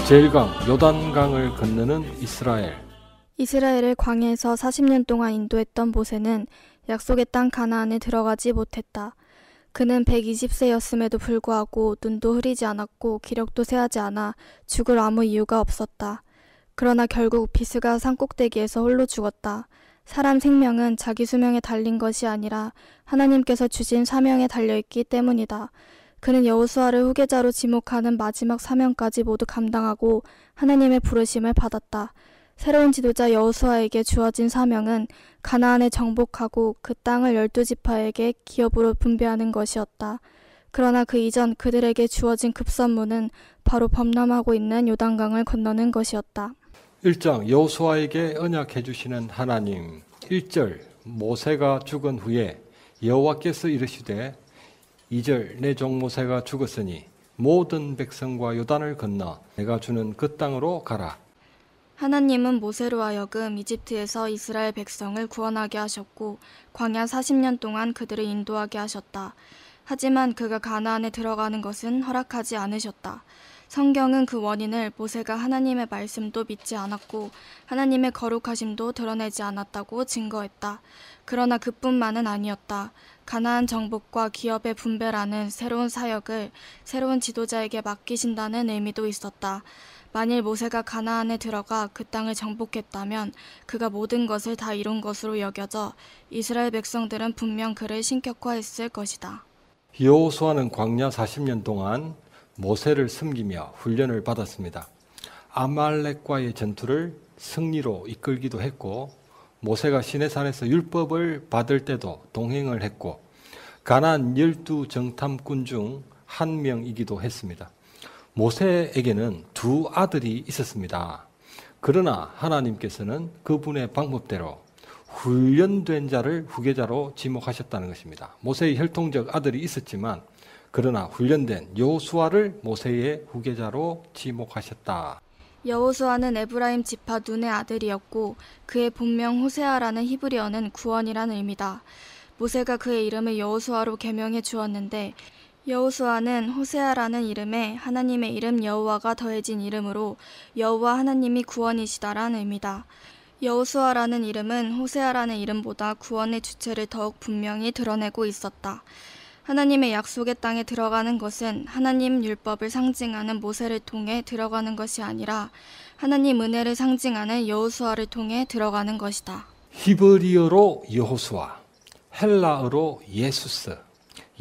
제1강 요단강을 건너는 이스라엘. 이스라엘을 광야에서 40년 동안 인도했던 모세는 약속의 땅 가나안에 들어가지 못했다. 그는 120세였음에도 불구하고 눈도 흐리지 않았고 기력도 쇠하지 않아 죽을 아무 이유가 없었다. 그러나 결국 비스가 산꼭대기에서 홀로 죽었다. 사람 생명은 자기 수명에 달린 것이 아니라 하나님께서 주신 사명에 달려있기 때문이다. 그는 여호수아를 후계자로 지목하는 마지막 사명까지 모두 감당하고 하나님의 부르심을 받았다. 새로운 지도자 여호수아에게 주어진 사명은 가나안에 정복하고 그 땅을 12지파에게 기업으로 분배하는 것이었다. 그러나 그 이전 그들에게 주어진 급선무는 바로 범람하고 있는 요단강을 건너는 것이었다. 1장 여호수아에게 언약해 주시는 하나님. 1절 모세가 죽은 후에 여호와께서 이르시되 2절 내 종 모세가 죽었으니 모든 백성과 요단을 건너 내가 주는 그 땅으로 가라. 하나님은 모세로 하여금 이집트에서 이스라엘 백성을 구원하게 하셨고 광야 40년 동안 그들을 인도하게 하셨다. 하지만 그가 가나안에 들어가는 것은 허락하지 않으셨다. 성경은 그 원인을 모세가 하나님의 말씀도 믿지 않았고 하나님의 거룩하심도 드러내지 않았다고 증거했다. 그러나 그뿐만은 아니었다. 가나안 정복과 기업의 분배라는 새로운 사역을 새로운 지도자에게 맡기신다는 의미도 있었다. 만일 모세가 가나안에 들어가 그 땅을 정복했다면 그가 모든 것을 다 이룬 것으로 여겨져 이스라엘 백성들은 분명 그를 신격화했을 것이다. 여호수아는 광야 40년 동안 모세를 섬기며 훈련을 받았습니다. 아말렉과의 전투를 승리로 이끌기도 했고 모세가 시내산에서 율법을 받을 때도 동행을 했고 가나안 12정탐꾼 중 한 명이기도 했습니다. 모세에게는 두 아들이 있었습니다. 그러나 하나님께서는 그분의 방법대로 훈련된 자를 후계자로 지목하셨다는 것입니다. 모세의 혈통적 아들이 있었지만 그러나 훈련된 여호수아를 모세의 후계자로 지목하셨다. 여호수아는 에브라임 지파 눈의 아들이었고 그의 본명 호세아라는 히브리어는 구원이라는 의미다. 모세가 그의 이름을 여호수아로 개명해 주었는데 여호수아는 호세아라는 이름에 하나님의 이름 여호와가 더해진 이름으로 여호와 하나님이 구원이시다라는 의미다. 여호수아라는 이름은 호세아라는 이름보다 구원의 주체를 더욱 분명히 드러내고 있었다. 하나님의 약속의 땅에 들어가는 것은 하나님 율법을 상징하는 모세를 통해 들어가는 것이 아니라 하나님 은혜를 상징하는 여호수아를 통해 들어가는 것이다. 히브리어로 여호수아, 헬라어로 예수스,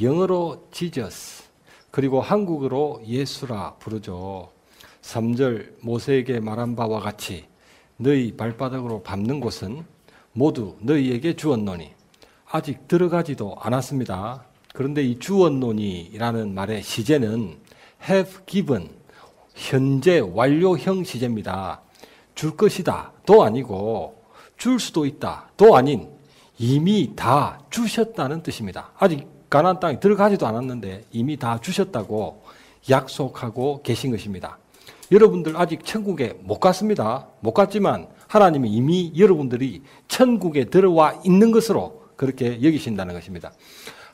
영어로 지저스, 그리고 한국어로 예수라 부르죠. 3절 모세에게 말한 바와 같이 너희 발바닥으로 밟는 곳은 모두 너희에게 주었노니 아직 들어가지도 않았습니다. 그런데 이 주었노니라는 말의 시제는 have given, 현재 완료형 시제입니다. 줄 것이다 도 아니고 줄 수도 있다 도 아닌 이미 다 주셨다는 뜻입니다. 아직 가나안 땅에 들어가지도 않았는데 이미 다 주셨다고 약속하고 계신 것입니다. 여러분들 아직 천국에 못 갔습니다. 못 갔지만 하나님이 이미 여러분들이 천국에 들어와 있는 것으로 그렇게 여기신다는 것입니다.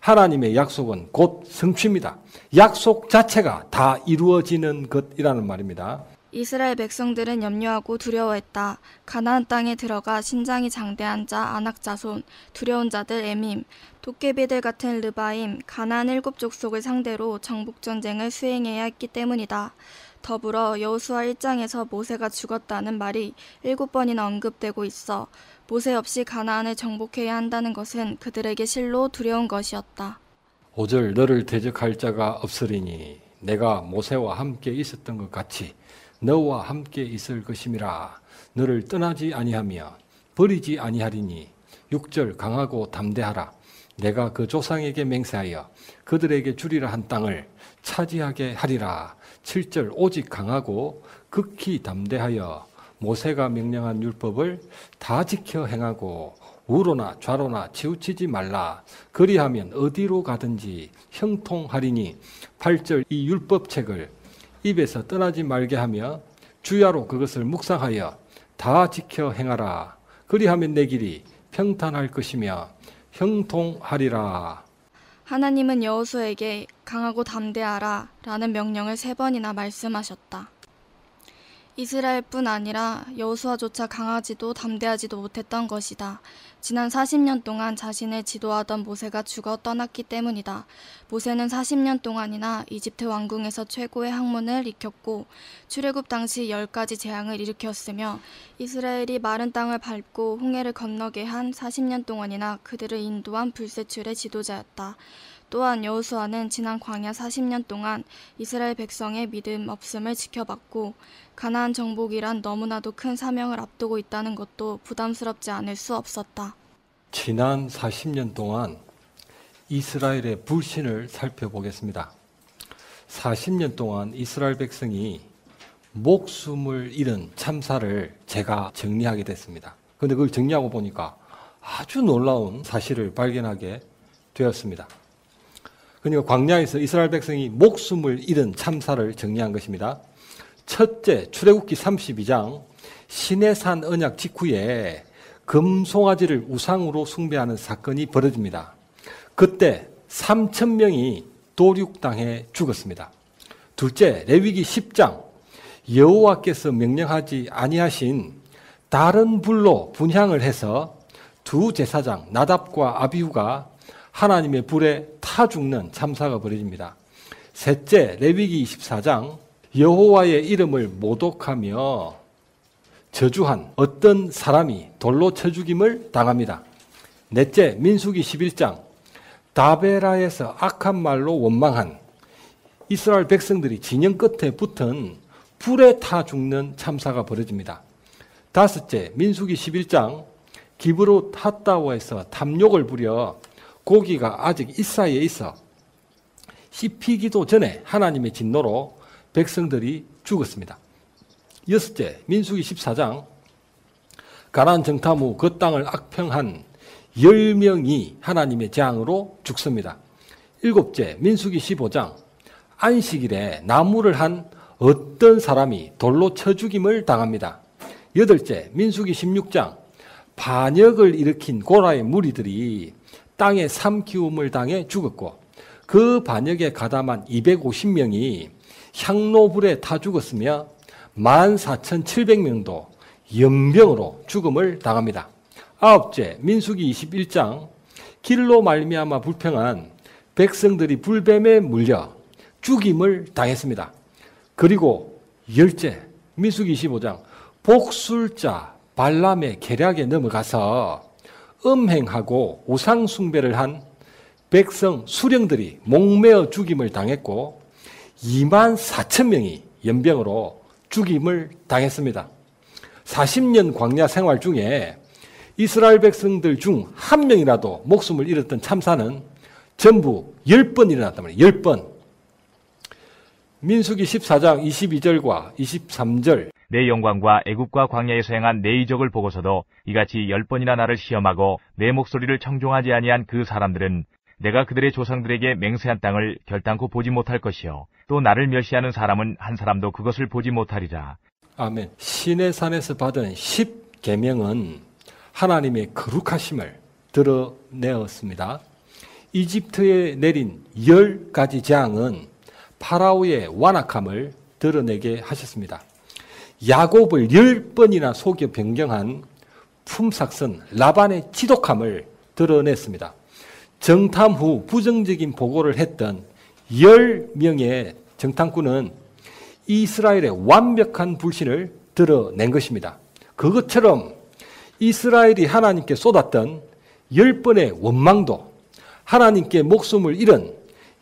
하나님의 약속은 곧 성취입니다. 약속 자체가 다 이루어지는 것이라는 말입니다. 이스라엘 백성들은 염려하고 두려워했다. 가나안 땅에 들어가 신장이 장대한 자 아낙자손, 두려운 자들 에밈, 도깨비들 같은 르바임, 가나안 7족속을 상대로 정복전쟁을 수행해야 했기 때문이다. 더불어 여호수아 1장에서 모세가 죽었다는 말이 7번이나 언급되고 있어 모세 없이 가나안을 정복해야 한다는 것은 그들에게 실로 두려운 것이었다. 5절 너를 대적할 자가 없으리니 내가 모세와 함께 있었던 것 같이 너와 함께 있을 것임이라. 너를 떠나지 아니하며 버리지 아니하리니. 6절 강하고 담대하라. 내가 그 조상에게 맹세하여 그들에게 주리라 한 땅을 차지하게 하리라. 7절 오직 강하고 극히 담대하여 모세가 명령한 율법을 다 지켜 행하고 우로나 좌로나 치우치지 말라. 그리하면 어디로 가든지 형통하리니. 8절 이 율법책을 입에서 떠나지 말게 하며 주야로 그것을 묵상하여 다 지켜 행하라. 그리하면 내 길이 평탄할 것이며 형통하리라. 하나님은 여호수아에게 강하고 담대하라 라는 명령을 3번이나 말씀하셨다. 이스라엘뿐 아니라 여호수아조차 강하지도 담대하지도 못했던 것이다. 지난 40년 동안 자신을 지도하던 모세가 죽어 떠났기 때문이다. 모세는 40년 동안이나 이집트 왕궁에서 최고의 학문을 익혔고 출애굽 당시 10가지 재앙을 일으켰으며 이스라엘이 마른 땅을 밟고 홍해를 건너게 한 40년 동안이나 그들을 인도한 불세출의 지도자였다. 또한 여호수아는 지난 광야 40년 동안 이스라엘 백성의 믿음 없음을 지켜봤고 가나안 정복이란 너무나도 큰 사명을 앞두고 있다는 것도 부담스럽지 않을 수 없었다. 지난 40년 동안 이스라엘의 불신을 살펴보겠습니다. 40년 동안 이스라엘 백성이 목숨을 잃은 참사를 제가 정리하게 됐습니다. 그런데 그걸 정리하고 보니까 아주 놀라운 사실을 발견하게 되었습니다. 그러니까 광야에서 이스라엘 백성이 목숨을 잃은 참사를 정리한 것입니다. 첫째, 출애굽기 32장 시내산 언약 직후에 금송아지를 우상으로 숭배하는 사건이 벌어집니다. 그때 3,000명이 도륙당해 죽었습니다. 둘째, 레위기 10장 여호와께서 명령하지 아니하신 다른 불로 분향을 해서 두 제사장 나답과 아비후가 하나님의 불에 타 죽는 참사가 벌어집니다. 셋째, 레위기 24장 여호와의 이름을 모독하며 저주한 어떤 사람이 돌로 쳐 죽임을 당합니다. 넷째, 민수기 11장 다베라에서 악한 말로 원망한 이스라엘 백성들이 진영 끝에 붙은 불에 타 죽는 참사가 벌어집니다. 다섯째, 민수기 11장 기브롯 핫다워에서 탐욕을 부려 고기가 아직 이 사이에 있어 씹히기도 전에 하나님의 진노로 백성들이 죽었습니다. 여섯째, 민수기 14장 가나안 정탐 후 그 땅을 악평한 10명이 하나님의 재앙으로 죽습니다. 일곱째, 민수기 15장 안식일에 나무를 한 어떤 사람이 돌로 쳐 죽임을 당합니다. 여덟째, 민수기 16장 반역을 일으킨 고라의 무리들이 땅에 삼키움을 당해 죽었고 그 반역에 가담한 250명이 향로불에 타 죽었으며 14,700명도 연병으로 죽음을 당합니다. 아홉째, 민수기 21장 길로 말미암아 불평한 백성들이 불뱀에 물려 죽임을 당했습니다. 그리고 열째, 민수기 25장 복술자 발람의 계략에 넘어가서 음행하고 우상 숭배를 한 백성 수령들이 목매어 죽임을 당했고 24,000명이 연병으로 죽임을 당했습니다. 40년 광야 생활 중에 이스라엘 백성들 중 한 명이라도 목숨을 잃었던 참사는 전부 10번 일어났단 말이에요. 10번. 민수기 14장 22절과 23절 내 영광과 애굽과 광야에서 행한 내 이적을 보고서도 이같이 10번이나 나를 시험하고 내 목소리를 청종하지 아니한 그 사람들은 내가 그들의 조상들에게 맹세한 땅을 결단코 보지 못할 것이요 또 나를 멸시하는 사람은 한 사람도 그것을 보지 못하리라. 아멘. 시내산에서 받은 10계명은 하나님의 거룩하심을 드러내었습니다. 이집트에 내린 10가지 재앙은 파라오의 완악함을 드러내게 하셨습니다. 야곱을 10번이나 속여 변경한 품삯은 라반의 지독함을 드러냈습니다. 정탐 후 부정적인 보고를 했던 10명의 정탐꾼은 이스라엘의 완벽한 불신을 드러낸 것입니다. 그것처럼 이스라엘이 하나님께 쏟았던 10번의 원망도, 하나님께 목숨을 잃은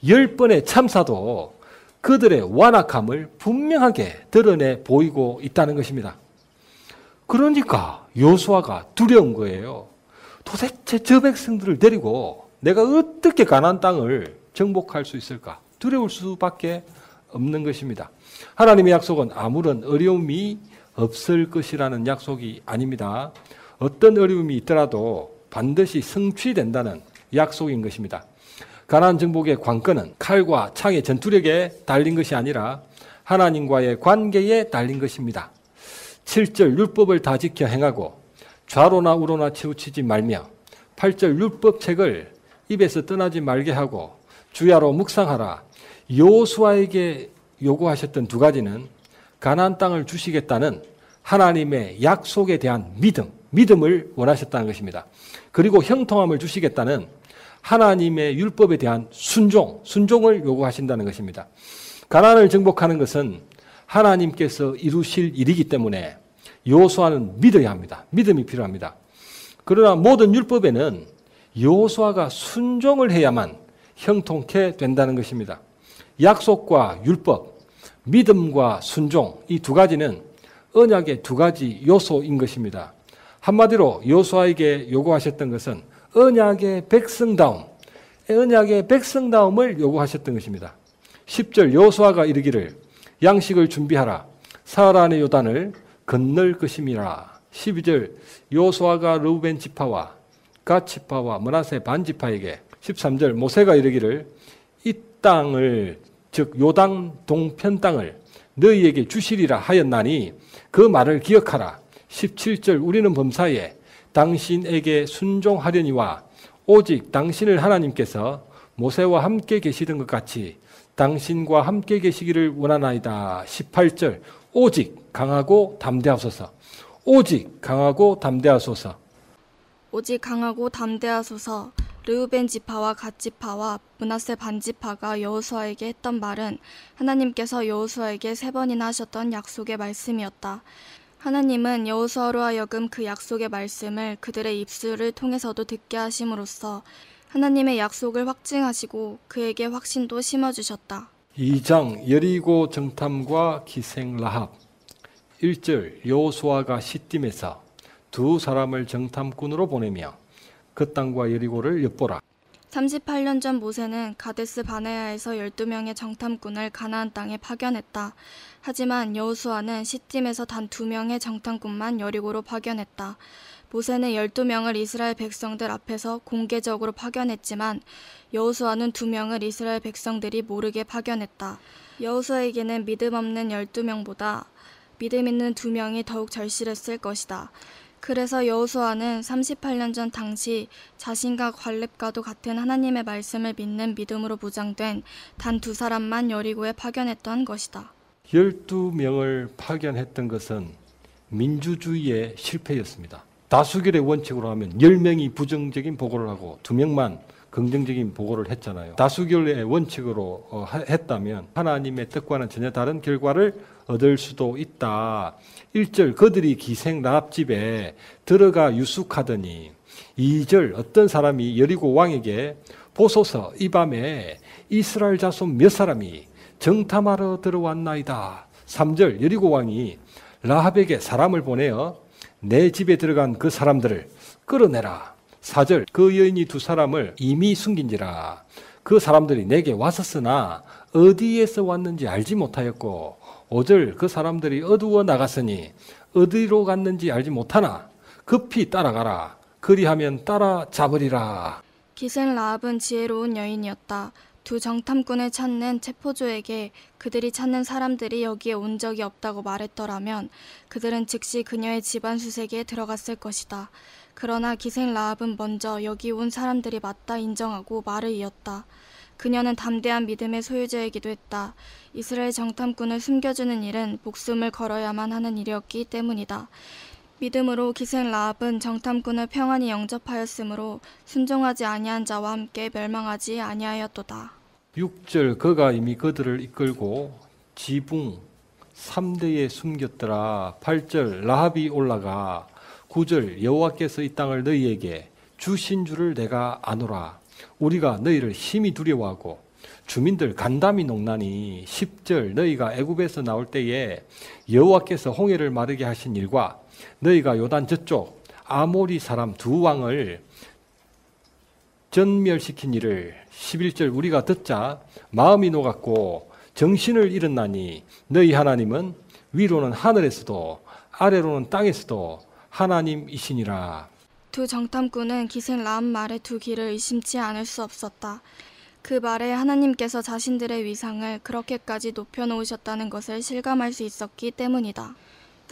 10번의 참사도 그들의 완악함을 분명하게 드러내 보이고 있다는 것입니다. 그러니까 여호수아가 두려운 거예요. 도대체 저 백성들을 데리고 내가 어떻게 가나안 땅을 정복할 수 있을까? 두려울 수밖에 없는 것입니다. 하나님의 약속은 아무런 어려움이 없을 것이라는 약속이 아닙니다. 어떤 어려움이 있더라도 반드시 성취된다는 약속인 것입니다. 가나안 정복의 관건은 칼과 창의 전투력에 달린 것이 아니라 하나님과의 관계에 달린 것입니다. 7절 율법을 다 지켜 행하고 좌로나 우로나 치우치지 말며 8절 율법책을 입에서 떠나지 말게 하고 주야로 묵상하라. 여호수아에게 요구하셨던 두 가지는 가나안 땅을 주시겠다는 하나님의 약속에 대한 믿음을 원하셨다는 것입니다. 그리고 형통함을 주시겠다는 하나님의 율법에 대한 순종을 요구하신다는 것입니다. 가나안을 정복하는 것은 하나님께서 이루실 일이기 때문에 여호수아는 믿어야 합니다. 믿음이 필요합니다. 그러나 모든 율법에는 여호수아가 순종을 해야만 형통케 된다는 것입니다. 약속과 율법, 믿음과 순종, 이 두 가지는 언약의 두 가지 요소인 것입니다. 한마디로 여호수아에게 요구하셨던 것은 언약의 백성다움을 요구하셨던 것입니다. 10절 여호수아가 이르기를 양식을 준비하라. 사흘 안에 요단을 건널 것임이라. 12절 여호수아가 르우벤 지파와 갓 지파와 므낫세 반 지파에게 13절 모세가 이르기를 이 땅을 즉 요단 동편 땅을 너희에게 주시리라 하였나니 그 말을 기억하라. 17절 우리는 범사에 당신에게 순종하려니와 오직 당신을 하나님께서 모세와 함께 계시던 것 같이 당신과 함께 계시기를 원하나이다. 18절 오직 강하고 담대하소서. 오직 강하고 담대하소서. 오직 강하고 담대하소서. 르우벤 지파와 갓 지파와 므낫세 반 지파가 여호수아에게 했던 말은 하나님께서 여호수아에게 3번이나 하셨던 약속의 말씀이었다. 하나님은 여호수아로 하여금 그 약속의 말씀을 그들의 입술을 통해서도 듣게 하심으로써 하나님의 약속을 확증하시고 그에게 확신도 심어주셨다. 2장 여리고 정탐과 기생 라합. 1절 여호수아가 시딤에서 두 사람을 정탐꾼으로 보내며 그 땅과 여리고를 엿보라. 38년 전 모세는 가데스 바네아에서 12명의 정탐꾼을 가나안 땅에 파견했다. 하지만 여호수아는 시딤에서 단 2명의 정탐꾼만 여리고로 파견했다. 모세는 12명을 이스라엘 백성들 앞에서 공개적으로 파견했지만 여호수아는 2명을 이스라엘 백성들이 모르게 파견했다. 여호수아에게는 믿음 없는 12명보다 믿음 있는 2명이 더욱 절실했을 것이다. 그래서 여호수아는 38년 전 당시 자신과 갈렙과도 같은 하나님의 말씀을 믿는 믿음으로 무장된 단 2사람만 여리고에 파견했던 것이다. 12명을 파견했던 것은 민주주의의 실패였습니다. 다수결의 원칙으로 하면 10명이 부정적인 보고를 하고 2명만 긍정적인 보고를 했잖아요. 다수결의 원칙으로 했다면 하나님의 뜻과는 전혀 다른 결과를 얻을 수도 있다. 1절 그들이 기생 라합 집에 들어가 유숙하더니 2절 어떤 사람이 여리고 왕에게 보소서 이 밤에 이스라엘 자손 몇 사람이 정탐하러 들어왔나이다. 3절 여리고 왕이 라합에게 사람을 보내어 내 집에 들어간 그 사람들을 끌어내라. 4절 그 여인이 2사람을 이미 숨긴지라. 그 사람들이 내게 왔었으나 어디에서 왔는지 알지 못하였고 5절 그 사람들이 어두워 나갔으니 어디로 갔는지 알지 못하나 급히 따라가라. 그리하면 따라잡으리라. 기생 라합은 지혜로운 여인이었다. 2 정탐꾼을 찾는 체포조에게 그들이 찾는 사람들이 여기에 온 적이 없다고 말했더라면 그들은 즉시 그녀의 집안 수색에 들어갔을 것이다. 그러나 기생 라합은 먼저 여기 온 사람들이 맞다 인정하고 말을 이었다. 그녀는 담대한 믿음의 소유자이기도 했다. 이스라엘 정탐꾼을 숨겨주는 일은 목숨을 걸어야만 하는 일이었기 때문이다. 믿음으로 기생 라합은 정탐꾼을 평안히 영접하였으므로 순종하지 아니한 자와 함께 멸망하지 아니하였도다. 6절 그가 이미 그들을 이끌고 지붕 3대에 숨겼더라. 8절 라합이 올라가 9절 여호와께서 이 땅을 너희에게 주신 줄을 내가 아노라. 우리가 너희를 심히 두려워하고 주민들 간담이 농나니 10절 너희가 애굽에서 나올 때에 여호와께서 홍해를 마르게 하신 일과 너희가 요단 저쪽 아모리 사람 2왕을 전멸시킨 일을 11절 우리가 듣자 마음이 녹았고 정신을 잃었나니 너희 하나님은 위로는 하늘에서도 아래로는 땅에서도 하나님이시니라. 2 정탐꾼은 기생 라합 말의 2 귀를 의심치 않을 수 없었다. 그 말에 하나님께서 자신들의 위상을 그렇게까지 높여놓으셨다는 것을 실감할 수 있었기 때문이다.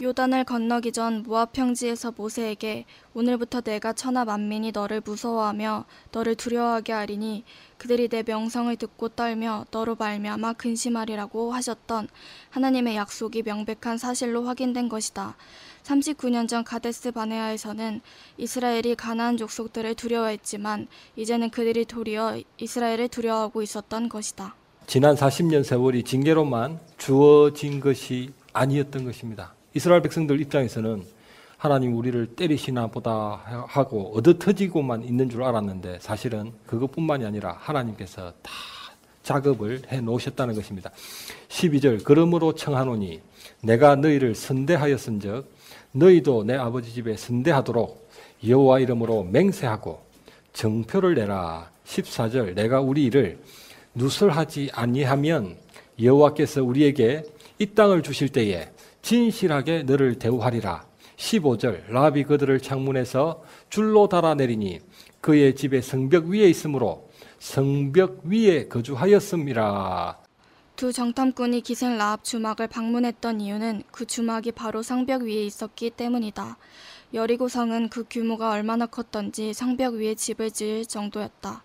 요단을 건너기 전 모압 평지에서 모세에게 오늘부터 내가 천하 만민이 너를 무서워하며 너를 두려워하게 하리니 그들이 내 명성을 듣고 떨며 너로 말미암아 근심하리라고 하셨던 하나님의 약속이 명백한 사실로 확인된 것이다. 39년 전 가데스 바네아에서는 이스라엘이 가나안 족속들을 두려워했지만 이제는 그들이 도리어 이스라엘을 두려워하고 있었던 것이다. 지난 40년 세월이 징계로만 주어진 것이 아니었던 것입니다. 이스라엘 백성들 입장에서는 하나님 우리를 때리시나 보다 하고 얻어터지고만 있는 줄 알았는데 사실은 그것뿐만이 아니라 하나님께서 다 작업을 해 놓으셨다는 것입니다. 12절 그러므로 청하노니 내가 너희를 선대하였은즉 너희도 내 아버지 집에 선대하도록 여호와 이름으로 맹세하고 정표를 내라. 14절 내가 우리 일을 누설하지 아니하면 여호와께서 우리에게 이 땅을 주실 때에 진실하게 너를 대우하리라. 15절 라비 그들을 창문에서 줄로 달아내리니 그의 집에 성벽 위에 있으므로 성벽 위에 거주하였음이라. 두 정탐꾼이 기생 라합 주막을 방문했던 이유는 그 주막이 바로 성벽 위에 있었기 때문이다. 여리고성은 그 규모가 얼마나 컸던지 성벽 위에 집을 지을 정도였다.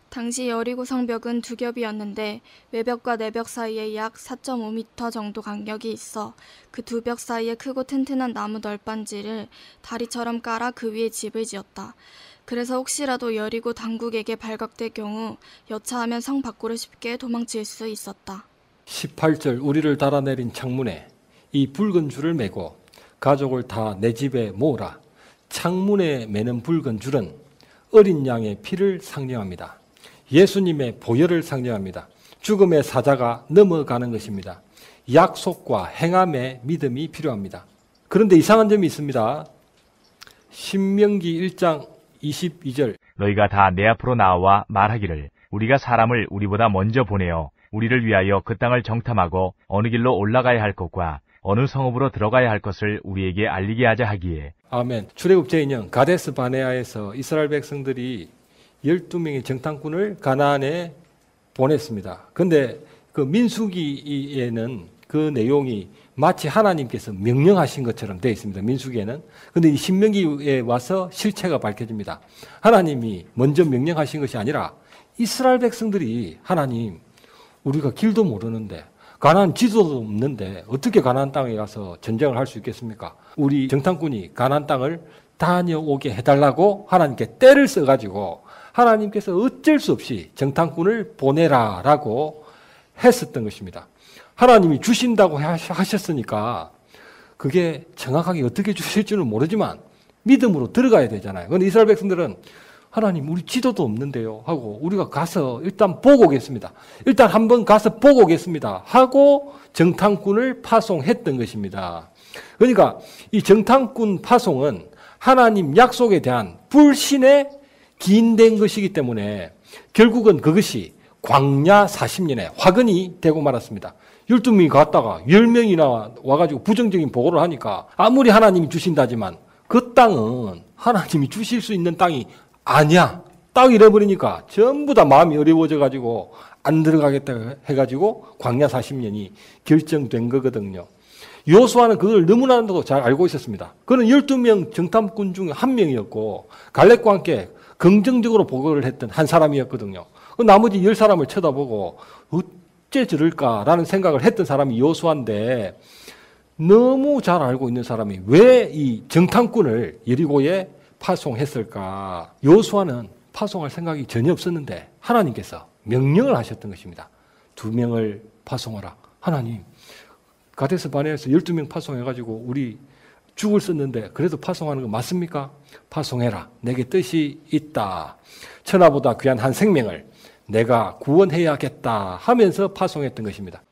당시 여리고 성벽은 두 겹이었는데 외벽과 내벽 사이에 약 4.5m 정도 간격이 있어 그 두 벽 사이에 크고 튼튼한 나무 널빤지를 다리처럼 깔아 그 위에 집을 지었다. 그래서 혹시라도 여리고 당국에게 발각될 경우 여차하면 성 밖으로 쉽게 도망칠 수 있었다. 18절 우리를 달아내린 창문에 이 붉은 줄을 매고 가족을 다 내 집에 모으라. 창문에 매는 붉은 줄은 어린 양의 피를 상징합니다. 예수님의 보혈을 상징합니다. 죽음의 사자가 넘어가는 것입니다. 약속과 행함의 믿음이 필요합니다. 그런데 이상한 점이 있습니다. 신명기 1장 22절 너희가 다 내 앞으로 나와 말하기를 우리가 사람을 우리보다 먼저 보내어 우리를 위하여 그 땅을 정탐하고 어느 길로 올라가야 할 것과 어느 성읍으로 들어가야 할 것을 우리에게 알리게 하자 하기에. 아멘. 출애굽 제2년 가데스 바네아에서 이스라엘 백성들이 12명의 정탐꾼을 가나안에 보냈습니다. 그런데 그 민수기에는 그 내용이 마치 하나님께서 명령하신 것처럼 되어 있습니다. 민수기에는. 그런데 이 신명기에 와서 실체가 밝혀집니다. 하나님이 먼저 명령하신 것이 아니라 이스라엘 백성들이 하나님 우리가 길도 모르는데 가나안 지도도 없는데 어떻게 가나안 땅에 가서 전쟁을 할 수 있겠습니까? 우리 정탐꾼이 가나안 땅을 다녀오게 해달라고 하나님께 때를 써가지고 하나님께서 어쩔 수 없이 정탐꾼을 보내라라고 했었던 것입니다. 하나님이 주신다고 하셨으니까 그게 정확하게 어떻게 주실지는 모르지만 믿음으로 들어가야 되잖아요. 그런데 이스라엘 백성들은 하나님 우리 지도도 없는데요 하고 우리가 가서 일단 보고 오겠습니다. 일단 한번 가서 보고 오겠습니다 하고 정탐꾼을 파송했던 것입니다. 그러니까 이 정탐꾼 파송은 하나님 약속에 대한 불신의 기인된 것이기 때문에 결국은 그것이 광야 40년에 화근이 되고 말았습니다. 12명이 갔다가 10명이나 와가지고 부정적인 보고를 하니까 아무리 하나님이 주신다지만 그 땅은 하나님이 주실 수 있는 땅이 아니야. 딱 이래버리니까 전부 다 마음이 어려워져가지고 안 들어가겠다 해가지고 광야 40년이 결정된 거거든요. 요수아는 그걸 너무나도 잘 알고 있었습니다. 그는 12명 정탐꾼 중에 한 명이었고 갈렙과 함께 긍정적으로 보고를 했던 한 사람이었거든요. 나머지 10사람을 쳐다보고 어째 저럴까라는 생각을 했던 사람이 요수아인데 너무 잘 알고 있는 사람이 왜 이 정탐꾼을 여리고에 파송했을까? 요수아는 파송할 생각이 전혀 없었는데 하나님께서 명령을 하셨던 것입니다. 2명을 파송하라. 하나님 가데스 바네아에서 12명 파송해가지고 우리 죽을 썼는데 그래도 파송하는 거 맞습니까? 파송해라. 내게 뜻이 있다. 천하보다 귀한 한 생명을 내가 구원해야겠다 하면서 파송했던 것입니다.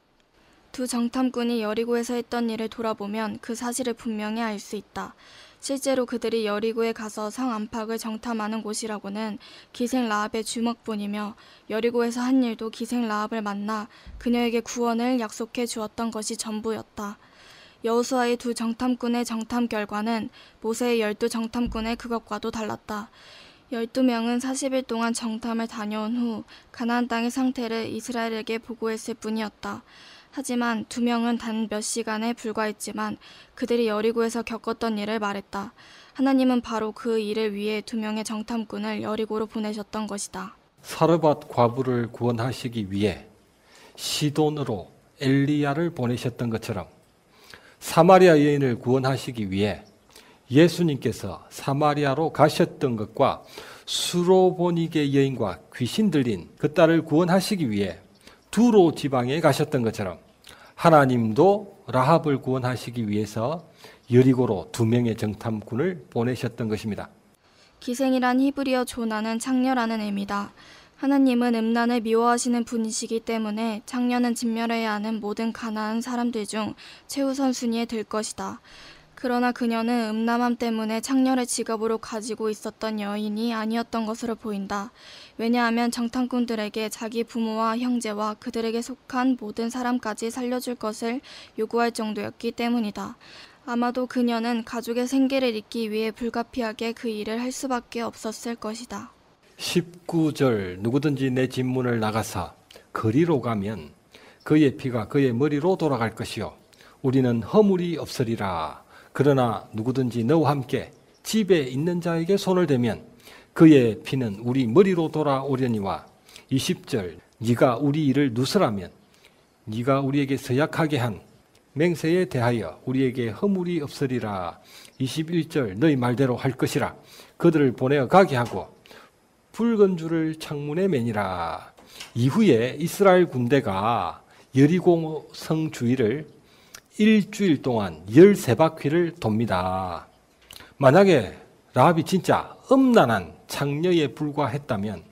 두 정탐꾼이 여리고에서 했던 일을 돌아보면 그 사실을 분명히 알 수 있다. 실제로 그들이 여리고에 가서 성 안팎을 정탐하는 곳이라고는 기생 라합의 주먹뿐이며 여리고에서 한 일도 기생 라합을 만나 그녀에게 구원을 약속해 주었던 것이 전부였다. 여호수아의 두 정탐꾼의 정탐 결과는 모세의 12정탐꾼의 그것과도 달랐다. 12명은 40일 동안 정탐을 다녀온 후 가나안 땅의 상태를 이스라엘에게 보고했을 뿐이었다. 하지만 2명은 단 몇 시간에 불과했지만 그들이 여리고에서 겪었던 일을 말했다. 하나님은 바로 그 일을 위해 2명의 정탐꾼을 여리고로 보내셨던 것이다. 사르밧 과부를 구원하시기 위해 시돈으로 엘리야를 보내셨던 것처럼 사마리아 여인을 구원하시기 위해 예수님께서 사마리아로 가셨던 것과 수로보니게 여인과 귀신 들린 그 딸을 구원하시기 위해 두로 지방에 가셨던 것처럼 하나님도 라합을 구원하시기 위해서 여리고로 2명의 정탐꾼을 보내셨던 것입니다. 기생이란 히브리어 조나는 창녀라는 의미다. 하나님은 음란을 미워하시는 분이시기 때문에 창녀는 진멸해야 하는 모든 가나안 사람들 중 최우선 순위에 들 것이다. 그러나 그녀는 음란함 때문에 창녀를 직업으로 가지고 있었던 여인이 아니었던 것으로 보인다. 왜냐하면 정탐꾼들에게 자기 부모와 형제와 그들에게 속한 모든 사람까지 살려줄 것을 요구할 정도였기 때문이다. 아마도 그녀는 가족의 생계를 잇기 위해 불가피하게 그 일을 할 수밖에 없었을 것이다. 19절 누구든지 내 집문을 나가사 거리로 가면 그의 피가 그의 머리로 돌아갈 것이요 우리는 허물이 없으리라. 그러나 누구든지 너와 함께 집에 있는 자에게 손을 대면 그의 피는 우리 머리로 돌아오려니와 20절 네가 우리 일을 누설하면 네가 우리에게 서약하게 한 맹세에 대하여 우리에게 허물이 없으리라. 21절 너희 말대로 할 것이라. 그들을 보내어 가게 하고 붉은 줄을 창문에 매니라. 이후에 이스라엘 군대가 여리고 성 주위를 일주일 동안 13바퀴를 돕니다. 만약에 라합이 진짜 음란한 창녀에 불과했다면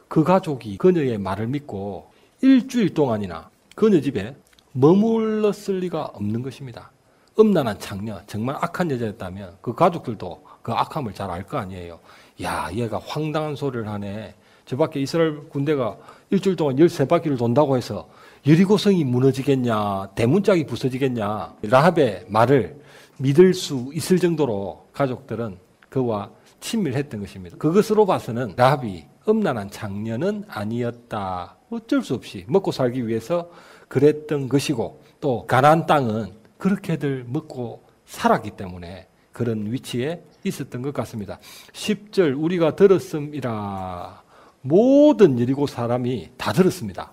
그 가족이 그녀의 말을 믿고 일주일 동안이나 그녀 집에 머물렀을 리가 없는 것입니다. 음란한 창녀, 정말 악한 여자였다면 그 가족들도 그 악함을 잘 알 거 아니에요. 야, 얘가 황당한 소리를 하네. 저 밖에 이스라엘 군대가 일주일 동안 13바퀴를 돈다고 해서 여리고성이 무너지겠냐, 대문짝이 부서지겠냐, 라합의 말을 믿을 수 있을 정도로 가족들은 그와 친밀했던 것입니다. 그것으로 봐서는 라합이 음란한 장녀는 아니었다. 어쩔 수 없이 먹고 살기 위해서 그랬던 것이고 또 가나안 땅은 그렇게들 먹고 살았기 때문에 그런 위치에 있었던 것 같습니다. 10절 우리가 들었음이라. 모든 여리고 사람이 다 들었습니다.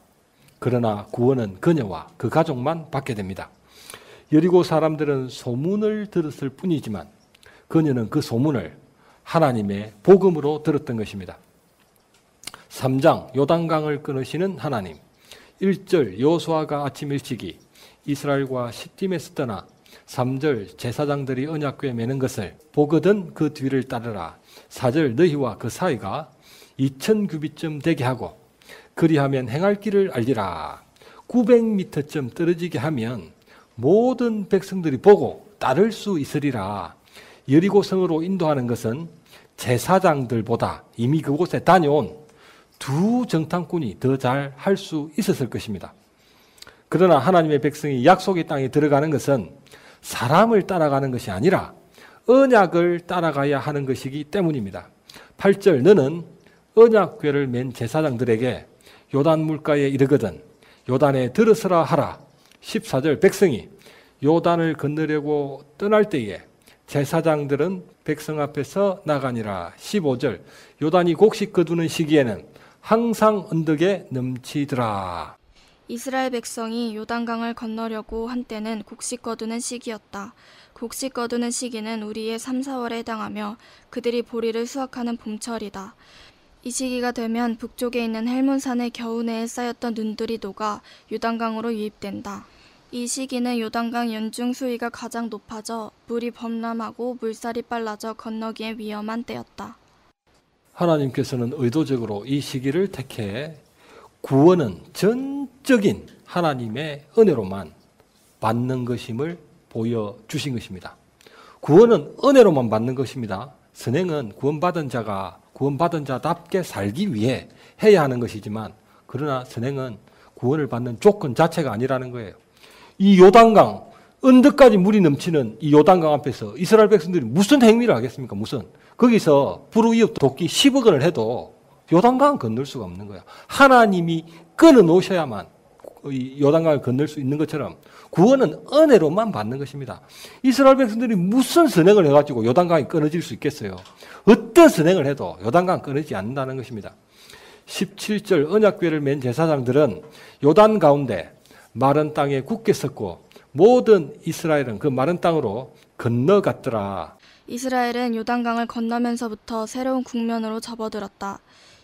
그러나 구원은 그녀와 그 가족만 받게 됩니다. 여리고 사람들은 소문을 들었을 뿐이지만 그녀는 그 소문을 하나님의 복음으로 들었던 것입니다. 3장 요단강을 끊으시는 하나님. 1절 여호수아가 아침 일찍이 이스라엘과 시딤에서 떠나 3절 제사장들이 언약궤에 매는 것을 보거든 그 뒤를 따르라. 4절 너희와 그 사이가 2000규빗쯤 되게 하고 그리하면 행할 길을 알리라. 900m쯤 떨어지게 하면 모든 백성들이 보고 따를 수 있으리라. 여리고성으로 인도하는 것은 제사장들보다 이미 그곳에 다녀온 2 정탐꾼이 더 잘 할 수 있었을 것입니다. 그러나 하나님의 백성이 약속의 땅에 들어가는 것은 사람을 따라가는 것이 아니라 언약을 따라가야 하는 것이기 때문입니다. 8절 너는 언약궤를 맨 제사장들에게 요단 물가에 이르거든 요단에 들어서라 하라. 14절 백성이 요단을 건너려고 떠날 때에 제사장들은 백성 앞에서 나가니라. 15절 요단이 곡식 거두는 시기에는 항상 언덕에 넘치더라. 이스라엘 백성이 요단강을 건너려고 한 때는 곡식 거두는 시기였다. 곡식 거두는 시기는 우리의 3, 4월에 해당하며 그들이 보리를 수확하는 봄철이다. 이 시기가 되면 북쪽에 있는 헬몬산의 겨우내에 쌓였던 눈들이 녹아 요단강으로 유입된다. 이 시기는 요단강 연중 수위가 가장 높아져 물이 범람하고 물살이 빨라져 건너기에 위험한 때였다. 하나님께서는 의도적으로 이 시기를 택해 구원은 전적인 하나님의 은혜로만 받는 것임을 보여주신 것입니다. 구원은 은혜로만 받는 것입니다. 선행은 구원받은 자가 구원받은 자답게 살기 위해 해야 하는 것이지만 그러나 선행은 구원을 받는 조건 자체가 아니라는 거예요. 이 요단강, 언덕까지 물이 넘치는 이 요단강 앞에서 이스라엘 백성들이 무슨 행위를 하겠습니까? 거기서 불우이웃 돕기 10억 원을 해도 요단강 건널 수가 없는 거예요. 하나님이 끊어 놓으셔야만 이 요단강을 건널 수 있는 것처럼 구원은 은혜로만 받는 것입니다. 이스라엘 백성들이 무슨 선행을 해가지고 요단강이 끊어질 수 있겠어요? 어떤 선행을 해도 요단강 끊어지지 않는다는 것입니다. 17절 언약궤를 맨 제사장들은 요단 가운데 마른 땅에 굳게 섰고 모든 이스라엘은 그 마른 땅으로 건너갔더라. 이스라엘은 요단강을 건너면서부터 새로운 국면으로 접어들었다.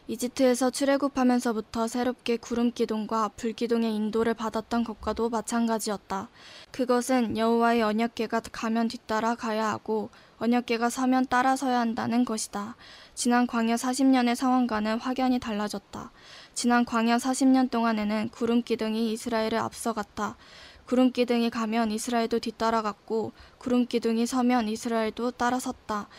이집트에서 출애굽하면서부터 새롭게 구름기둥과 불기둥의 인도를 받았던 것과도 마찬가지였다. 그것은 여호와의 언약궤가 가면 뒤따라 가야 하고 언약궤가 서면 따라서야 한다는 것이다. 지난 광야 40년의 상황과는 확연히 달라졌다. 지난 광야 40년 동안에는 구름기둥이 이스라엘을 앞서갔다. 구름기둥이 가면 이스라엘도 뒤따라갔고 구름기둥이 서면 이스라엘도 따라섰다.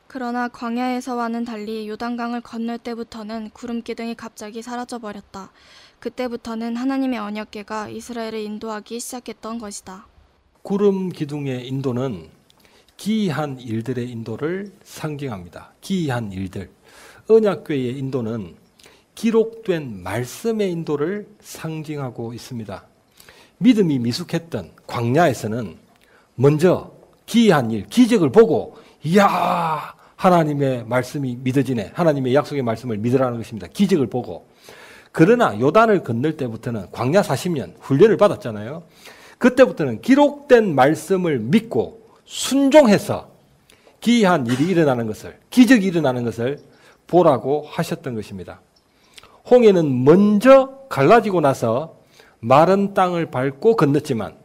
그러나 광야에서와는 달리 요단강을 건널 때부터는 구름기둥이 갑자기 사라져버렸다. 그때부터는 하나님의 언약궤가 이스라엘을 인도하기 시작했던 것이다. 구름기둥의 인도는 기이한 일들의 인도를 상징합니다. 기이한 일들. 언약궤의 인도는 기록된 말씀의 인도를 상징하고 있습니다. 믿음이 미숙했던 광야에서는 먼저 기이한 일, 기적을 보고 이야 하나님의 말씀이 믿어지네. 하나님의 약속의 말씀을 믿으라는 것입니다. 기적을 보고. 그러나 요단을 건널 때부터는 광야 40년 훈련을 받았잖아요. 그때부터는 기록된 말씀을 믿고 순종해서 기이한 일이 일어나는 것을, 기적이 일어나는 것을 보라고 하셨던 것입니다. 홍해는 먼저 갈라지고 나서 마른 땅을 밟고 건넜지만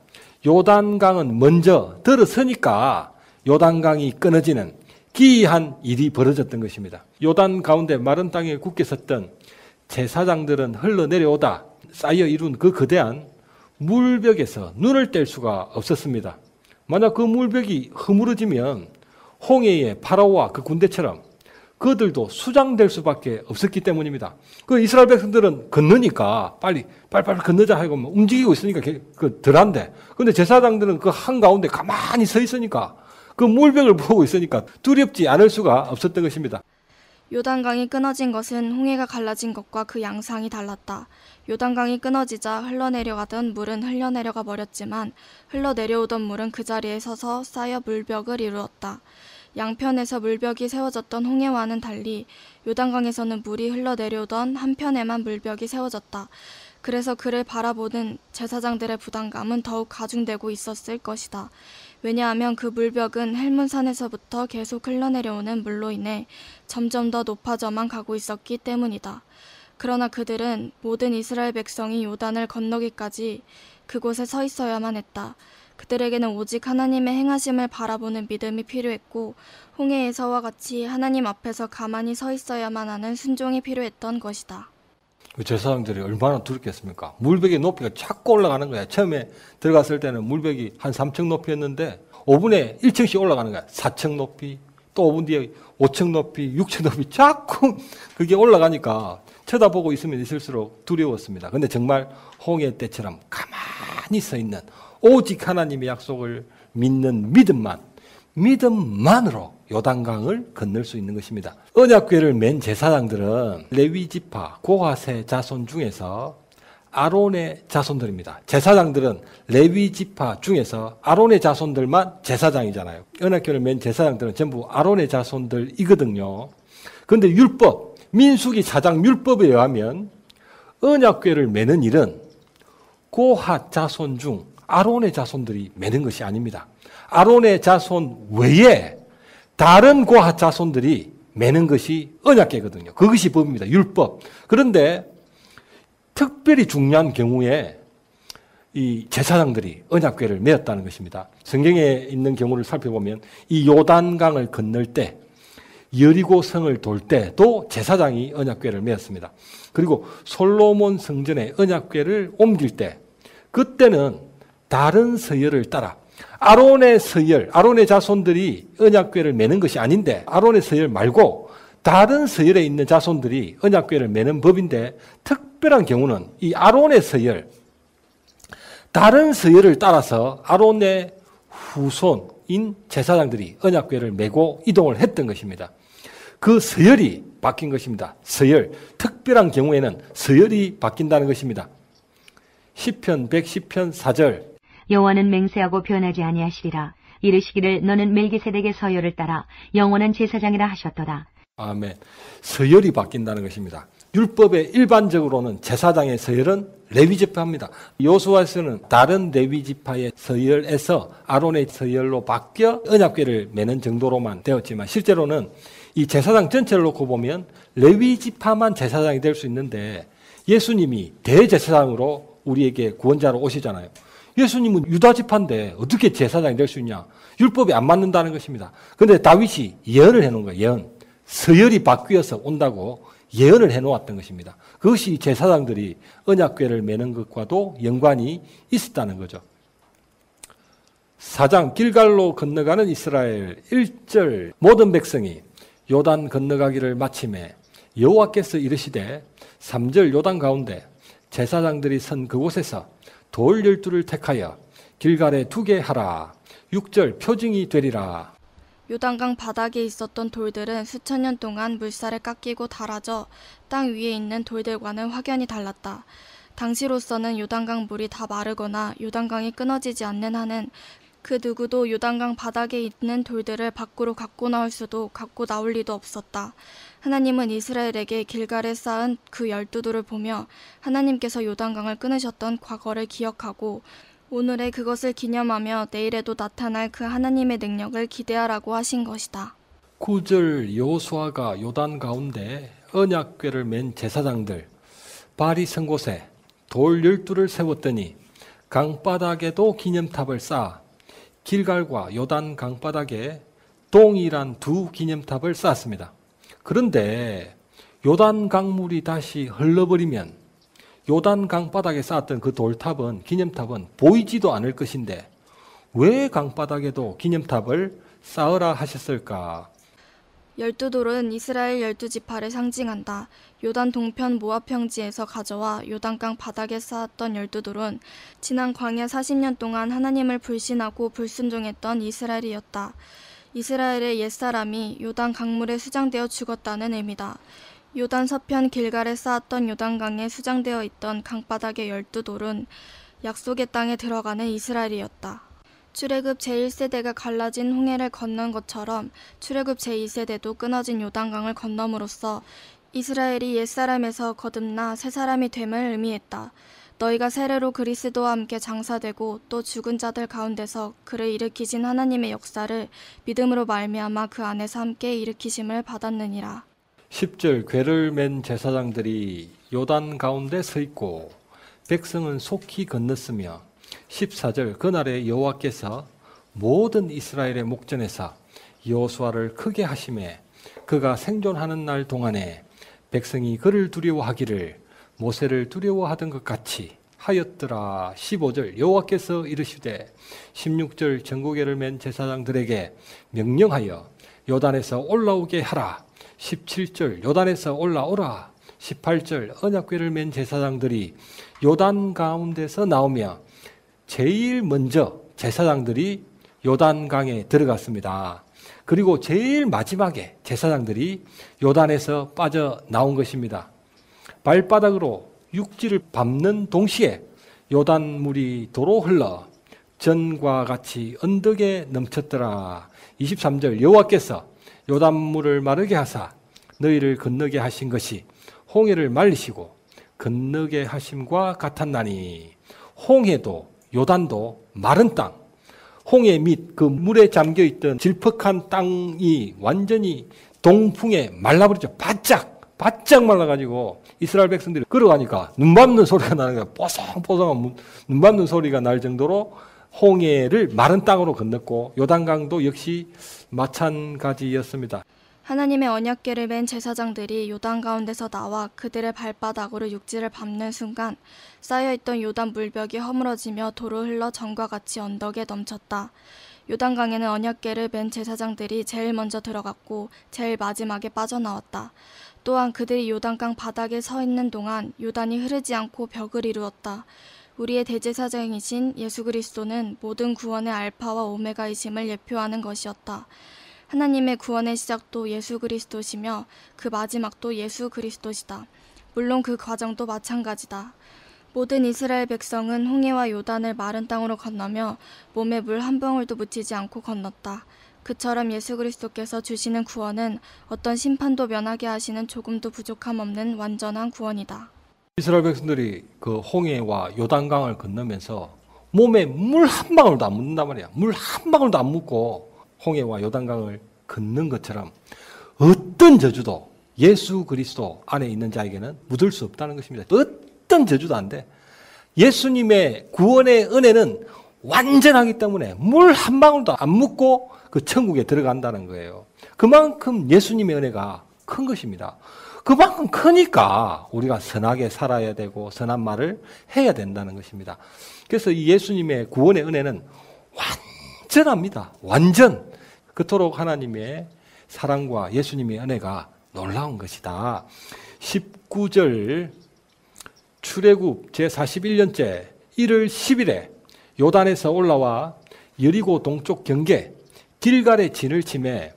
요단강은 먼저 들어서니까 요단강이 끊어지는 기이한 일이 벌어졌던 것입니다. 요단 가운데 마른 땅에 굳게 섰던 제사장들은 흘러내려오다 쌓여 이룬 그 거대한 물벽에서 눈을 뗄 수가 없었습니다. 만약 그 물벽이 허물어지면 홍해의 파라오와 그 군대처럼 그들도 수장될 수밖에 없었기 때문입니다. 그 이스라엘 백성들은 건너니까 빨리 건너자 하고 움직이고 있으니까 그 덜한데, 근데 제사장들은 그 한가운데 가만히 서 있으니까 그 물벽을 보고 있으니까 두렵지 않을 수가 없었던 것입니다. 요단강이 끊어진 것은 홍해가 갈라진 것과 그 양상이 달랐다. 요단강이 끊어지자 흘러내려가던 물은 흘러내려가 버렸지만 흘러내려오던 물은 그 자리에 서서 쌓여 물벽을 이루었다. 양편에서 물벽이 세워졌던 홍해와는 달리 요단강에서는 물이 흘러내려오던 한편에만 물벽이 세워졌다. 그래서 그를 바라보는 제사장들의 부담감은 더욱 가중되고 있었을 것이다. 왜냐하면 그 물벽은 헬문산에서부터 계속 흘러내려오는 물로 인해 점점 더 높아져만 가고 있었기 때문이다. 그러나 그들은 모든 이스라엘 백성이 요단을 건너기까지 그곳에 서 있어야만 했다. 그들에게는 오직 하나님의 행하심을 바라보는 믿음이 필요했고 홍해에서와 같이 하나님 앞에서 가만히 서 있어야만 하는 순종이 필요했던 것이다. 그 제사장들이 얼마나 두렵겠습니까? 물벽의 높이가 자꾸 올라가는 거야. 처음에 들어갔을 때는 물벽이 한 3층 높이였는데 5분에 1층씩 올라가는 거야. 4층 높이, 또 5분 뒤에 5층 높이, 6층 높이 자꾸 그게 올라가니까 쳐다보고 있으면 있을수록 두려웠습니다. 근데 정말 홍해 때처럼 가만히 서 있는 오직 하나님의 약속을 믿는 믿음만으로 요단강을 건널 수 있는 것입니다. 언약궤를 맨 제사장들은 레위 지파 고핫의 자손 중에서 아론의 자손들입니다. 제사장들은 레위 지파 중에서 아론의 자손들만 제사장이잖아요. 언약궤를 맨 제사장들은 전부 아론의 자손들이거든요. 그런데 율법, 민수기 4장 율법에 의하면 언약궤를 매는 일은 고핫 자손 중 아론의 자손들이 매는 것이 아닙니다. 아론의 자손 외에 다른 고핫 자손들이 매는 것이 언약궤거든요. 그것이 법입니다. 율법. 그런데 특별히 중요한 경우에 이 제사장들이 언약궤를 메었다는 것입니다. 성경에 있는 경우를 살펴보면 이 요단강을 건널 때 여리고 성을 돌 때도 제사장이 언약궤를 메었습니다. 그리고 솔로몬 성전에 언약궤를 옮길 때 그때는 다른 서열을 따라 아론의 서열, 아론의 자손들이 언약궤를 매는 것이 아닌데 아론의 서열 말고 다른 서열에 있는 자손들이 언약궤를 매는 법인데 특별한 경우는 이 아론의 서열, 다른 서열을 따라서 아론의 후손인 제사장들이 언약궤를 메고 이동을 했던 것입니다. 그 서열이 바뀐 것입니다. 서열, 특별한 경우에는 서열이 바뀐다는 것입니다. 시편 110편 4절. 여호와는 맹세하고 변하지 아니하시리라. 이르시기를 너는 멜기세덱의 서열을 따라 영원한 제사장이라 하셨도다. 아멘. 서열이 바뀐다는 것입니다. 율법에 일반적으로는 제사장의 서열은 레위지파입니다. 여호수아에서는 다른 레위지파의 서열에서 아론의 서열로 바뀌어 언약궤를 매는 정도로만 되었지만 실제로는 이 제사장 전체를 놓고 보면 레위지파만 제사장이 될 수 있는데 예수님이 대제사장으로 우리에게 구원자로 오시잖아요. 예수님은 유다지파인데 어떻게 제사장이 될 수 있냐? 율법이 안 맞는다는 것입니다. 그런데 다윗이 예언을 해놓은 거예요. 예언. 서열이 바뀌어서 온다고 예언을 해놓았던 것입니다. 그것이 제사장들이 언약궤를 매는 것과도 연관이 있었다는 거죠. 4장 길갈로 건너가는 이스라엘 1절 모든 백성이 요단 건너가기를 마침에 여호와께서 이르시되 3절 요단 가운데 제사장들이 선 그곳에서 돌 12를 택하여 길갈에 두게 하라. 6절 표징이 되리라. 요단강 바닥에 있었던 돌들은 수천 년 동안 물살에 깎이고 닳아져 땅 위에 있는 돌들과는 확연히 달랐다. 당시로서는 요단강 물이 다 마르거나 요단강이 끊어지지 않는 한은 그 누구도 요단강 바닥에 있는 돌들을 밖으로 갖고 나올 수도 갖고 나올 리도 없었다. 하나님은 이스라엘에게 길갈에 쌓은 그 12돌을 보며 하나님께서 요단강을 끊으셨던 과거를 기억하고 오늘의 그것을 기념하며 내일에도 나타날 그 하나님의 능력을 기대하라고 하신 것이다. 9절 여호수아가 요단 가운데 언약궤를 맨 제사장들 발이 선 곳에 돌 12를 세웠더니 강바닥에도 기념탑을 쌓아 길갈과 요단 강바닥에 동일한 두 기념탑을 쌓았습니다. 그런데 요단 강물이 다시 흘러버리면 요단 강바닥에 쌓았던 그 돌탑은 기념탑은 보이지도 않을 것인데 왜 강바닥에도 기념탑을 쌓으라 하셨을까? 12돌은 이스라엘 12지파를 상징한다. 요단 동편 모압 평지에서 가져와 요단강 바닥에 쌓았던 12돌은 지난 광야 40년 동안 하나님을 불신하고 불순종했던 이스라엘이었다. 이스라엘의 옛사람이 요단 강물에 수장되어 죽었다는 의미다. 요단 서편 길갈에 쌓았던 요단강에 수장되어 있던 강바닥의 12돌은 약속의 땅에 들어가는 이스라엘이었다. 출애굽 제1세대가 갈라진 홍해를 건넌 것처럼 출애굽 제2세대도 끊어진 요단강을 건너므로써 이스라엘이 옛사람에서 거듭나 새사람이 됨을 의미했다. 너희가 세례로 그리스도와 함께 장사되고 또 죽은 자들 가운데서 그를 일으키신 하나님의 역사를 믿음으로 말미암아 그 안에서 함께 일으키심을 받았느니라. 10절 궤를 맨 제사장들이 요단 가운데 서 있고 백성은 속히 건넜으며 14절 그날에 여호와께서 모든 이스라엘의 목전에서 여호수아를 크게 하심에 그가 생존하는 날 동안에 백성이 그를 두려워하기를 모세를 두려워하던 것 같이 하였더라. 15절 여호와께서 이르시되 16절 전고궤를 맨 제사장들에게 명령하여 요단에서 올라오게 하라. 17절 요단에서 올라오라. 18절 언약궤를 맨 제사장들이 요단 가운데서 나오며 제일 먼저 제사장들이 요단강에 들어갔습니다. 그리고 제일 마지막에 제사장들이 요단에서 빠져나온 것입니다. 발바닥으로 육지를 밟는 동시에 요단물이 도로 흘러 전과 같이 언덕에 넘쳤더라. 23절 여호와께서 요단물을 마르게 하사 너희를 건너게 하신 것이 홍해를 말리시고 건너게 하심과 같았나니. 홍해도 요단도 마른 땅, 홍해 및 그 물에 잠겨있던 질퍽한 땅이 완전히 동풍에 말라버리죠. 바짝 말라가지고 이스라엘 백성들이 걸어가니까 눈 밟는 소리가 나는 거야. 뽀송뽀송한 눈 밟는 소리가 날 정도로 홍해를 마른 땅으로 건넜고 요단강도 역시 마찬가지였습니다. 하나님의 언약궤를 맨 제사장들이 요단 가운데서 나와 그들의 발바닥으로 육지를 밟는 순간 쌓여있던 요단 물벽이 허물어지며 도로 흘러 전과 같이 언덕에 넘쳤다. 요단강에는 언약궤를 맨 제사장들이 제일 먼저 들어갔고 제일 마지막에 빠져나왔다. 또한 그들이 요단강 바닥에 서 있는 동안 요단이 흐르지 않고 벽을 이루었다. 우리의 대제사장이신 예수 그리스도는 모든 구원의 알파와 오메가이심을 예표하는 것이었다. 하나님의 구원의 시작도 예수 그리스도시며 그 마지막도 예수 그리스도시다. 물론 그 과정도 마찬가지다. 모든 이스라엘 백성은 홍해와 요단을 마른 땅으로 건너며 몸에 물 한 방울도 묻히지 않고 건넜다. 그처럼 예수 그리스도께서 주시는 구원은 어떤 심판도 면하게 하시는 조금도 부족함 없는 완전한 구원이다. 이스라엘 백성들이 그 홍해와 요단강을 건너면서 몸에 물 한 방울도 안 묻는단 말이야. 물 한 방울도 안 묻고 홍해와 요단강을 걷는 것처럼 어떤 저주도 예수 그리스도 안에 있는 자에게는 묻을 수 없다는 것입니다. 어떤 저주도 안 돼. 예수님의 구원의 은혜는 완전하기 때문에 물 한 방울도 안 묻고 그 천국에 들어간다는 거예요. 그만큼 예수님의 은혜가 큰 것입니다. 그만큼 크니까 우리가 선하게 살아야 되고 선한 말을 해야 된다는 것입니다. 그래서 이 예수님의 구원의 은혜는 완전합니다. 완전. 그토록 하나님의 사랑과 예수님의 은혜가 놀라운 것이다. 19절 출애굽 제41년째 1월 10일에 요단에서 올라와 여리고 동쪽 경계 길갈의 진을 치매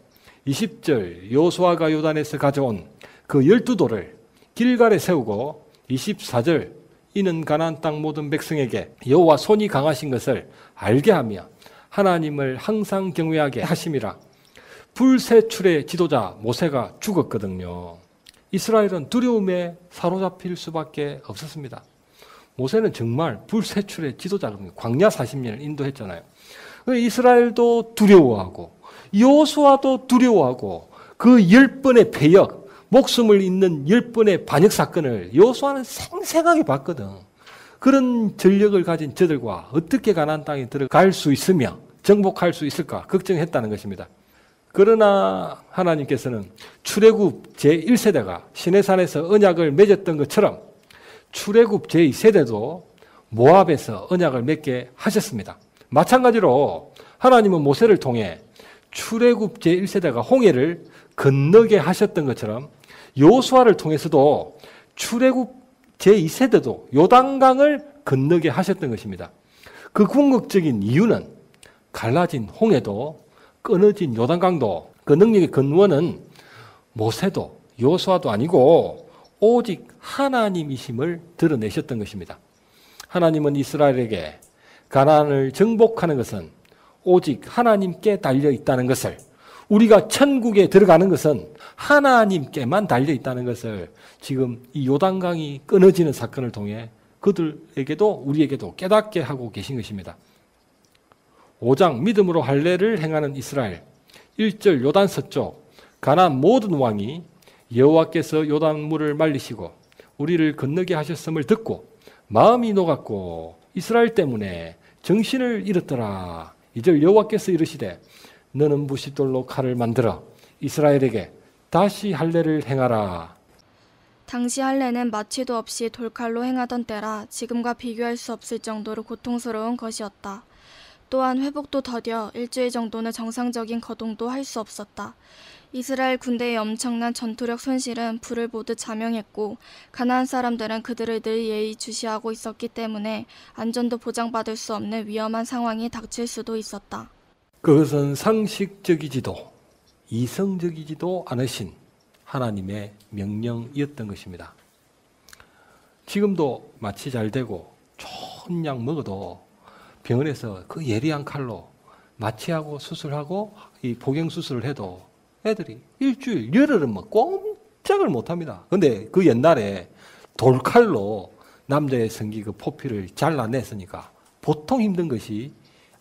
20절 여호수아가 요단에서 가져온 그 12돌을 길갈에 세우고 24절 이는 가나안 땅 모든 백성에게 여호와 손이 강하신 것을 알게 하며 하나님을 항상 경외하게 하심이라. 불세출의 지도자 모세가 죽었거든요. 이스라엘은 두려움에 사로잡힐 수밖에 없었습니다. 모세는 정말 불세출의 지도자거든요. 광야 40년을 인도했잖아요. 이스라엘도 두려워하고 여호수아도 두려워하고 그 10번의 패역, 목숨을 잇는 10번의 반역 사건을 여호수아는 생생하게 봤거든. 그런 전력을 가진 저들과 어떻게 가나안 땅에 들어갈 수 있으며 정복할 수 있을까 걱정했다는 것입니다. 그러나 하나님께서는 출애굽 제1세대가 시내산에서 언약을 맺었던 것처럼 출애굽 제2세대도 모압에서 언약을 맺게 하셨습니다. 마찬가지로 하나님은 모세를 통해 출애굽 제1세대가 홍해를 건너게 하셨던 것처럼 여호수아를 통해서도 출애굽 제2세대도 요단강을 건너게 하셨던 것입니다. 그 궁극적인 이유는 갈라진 홍해도 끊어진 요단강도 그 능력의 근원은 모세도 여호수아도 아니고 오직 하나님이심을 드러내셨던 것입니다. 하나님은 이스라엘에게 가나안을 정복하는 것은 오직 하나님께 달려 있다는 것을, 우리가 천국에 들어가는 것은 하나님께만 달려 있다는 것을 지금 이 요단강이 끊어지는 사건을 통해 그들에게도 우리에게도 깨닫게 하고 계신 것입니다. 5장 믿음으로 할례를 행하는 이스라엘. 1절 요단 서쪽 가나안 모든 왕이 여호와께서 요단물을 말리시고 우리를 건너게 하셨음을 듣고 마음이 녹았고 이스라엘 때문에 정신을 잃었더라. 2절 여호와께서 이르시되 너는 부싯돌로 칼을 만들어 이스라엘에게 다시 할례를 행하라. 당시 할례는 마취도 없이 돌칼로 행하던 때라 지금과 비교할 수 없을 정도로 고통스러운 것이었다. 또한 회복도 더뎌 일주일 정도는 정상적인 거동도 할 수 없었다. 이스라엘 군대의 엄청난 전투력 손실은 불을 보듯 자명했고 가나안 사람들은 그들을 늘 예의주시하고 있었기 때문에 안전도 보장받을 수 없는 위험한 상황이 닥칠 수도 있었다. 그것은 상식적이지도 이성적이지도 않으신 하나님의 명령이었던 것입니다. 지금도 마취 잘 되고 좋은 약 먹어도 병원에서 그 예리한 칼로 마취하고 수술하고 이 복용수술을 해도 애들이 일주일, 열흘은 뭐 꼼짝을 못합니다. 근데 그 옛날에 돌칼로 남자의 성기 그 포피를 잘라냈으니까 보통 힘든 것이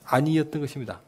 아니었던 것입니다.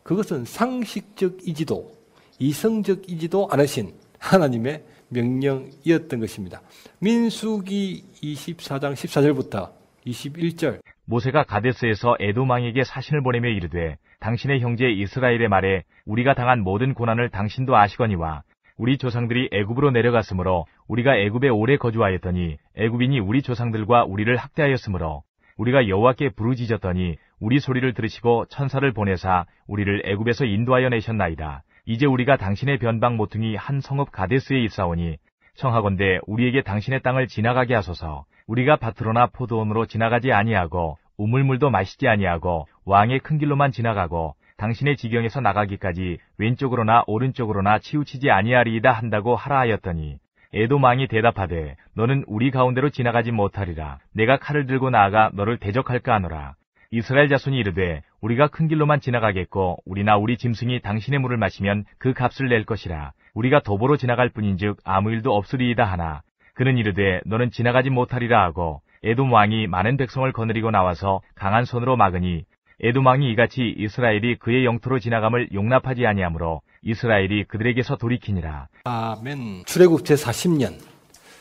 그것은 상식적이지도 이성적이지도 않으신 하나님의 명령이었던 것입니다. 민수기 24장 14절부터 21절 모세가 가데스에서 에돔 왕에게 사신을 보내며 이르되 당신의 형제 이스라엘의 말에 우리가 당한 모든 고난을 당신도 아시거니와 우리 조상들이 애굽으로 내려갔으므로 우리가 애굽에 오래 거주하였더니 애굽인이 우리 조상들과 우리를 학대하였으므로 우리가 여호와께 부르짖었더니 우리 소리를 들으시고 천사를 보내사 우리를 애굽에서 인도하여 내셨나이다. 이제 우리가 당신의 변방 모퉁이 한 성읍 가데스에 있사오니 청하건대 우리에게 당신의 땅을 지나가게 하소서. 우리가 밭으로나 포도원으로 지나가지 아니하고 우물물도 마시지 아니하고 왕의 큰 길로만 지나가고 당신의 지경에서 나가기까지 왼쪽으로나 오른쪽으로나 치우치지 아니하리이다 한다고 하라 하였더니 에돔 왕이 대답하되 너는 우리 가운데로 지나가지 못하리라. 내가 칼을 들고 나아가 너를 대적할까 하노라. 이스라엘 자손이 이르되 우리가 큰 길로만 지나가겠고 우리나 우리 짐승이 당신의 물을 마시면 그 값을 낼 것이라. 우리가 도보로 지나갈 뿐인즉 아무 일도 없으리이다 하나 그는 이르되 너는 지나가지 못하리라 하고 에돔 왕이 많은 백성을 거느리고 나와서 강한 손으로 막으니 에돔 왕이 이같이 이스라엘이 그의 영토로 지나감을 용납하지 아니하므로 이스라엘이 그들에게서 돌이키니라. 아멘. 출애굽 제40년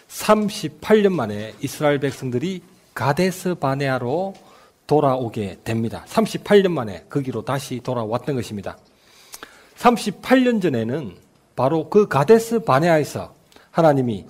38년 만에 이스라엘 백성들이 가데스 바네아로 돌아오게 됩니다. 38년 만에 거기로 다시 돌아왔던 것입니다. 38년 전에는 바로 그 가데스 바네아에서 하나님이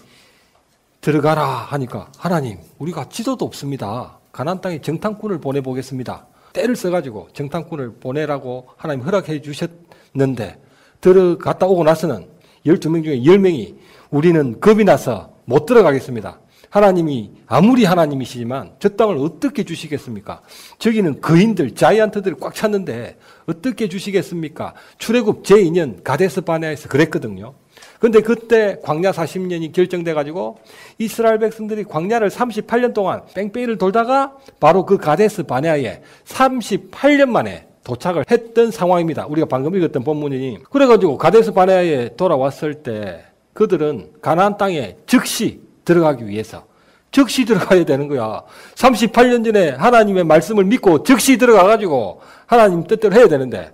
들어가라 하니까 하나님 우리가 지도도 없습니다. 가나안 땅에 정탐꾼을 보내보겠습니다. 때를 써가지고 정탐꾼을 보내라고 하나님 허락해 주셨는데 들어갔다 오고 나서는 12명 중에 10명이 우리는 겁이 나서 못 들어가겠습니다. 하나님이 아무리 하나님이시지만 저 땅을 어떻게 주시겠습니까? 저기는 거인들, 자이언트들이 꽉 찼는데 어떻게 주시겠습니까? 출애굽 제2년 가데스 바네아에서 그랬거든요. 근데 그때 광야 40년이 결정돼가지고 이스라엘 백성들이 광야를 38년 동안 뺑뺑이를 돌다가 바로 그 가데스 바네아에 38년 만에 도착을 했던 상황입니다. 우리가 방금 읽었던 본문이. 그래가지고 가데스 바네아에 돌아왔을 때 그들은 가나안 땅에 즉시 들어가기 위해서 즉시 들어가야 되는 거야. 38년 전에 하나님의 말씀을 믿고 즉시 들어가가지고 하나님 뜻대로 해야 되는데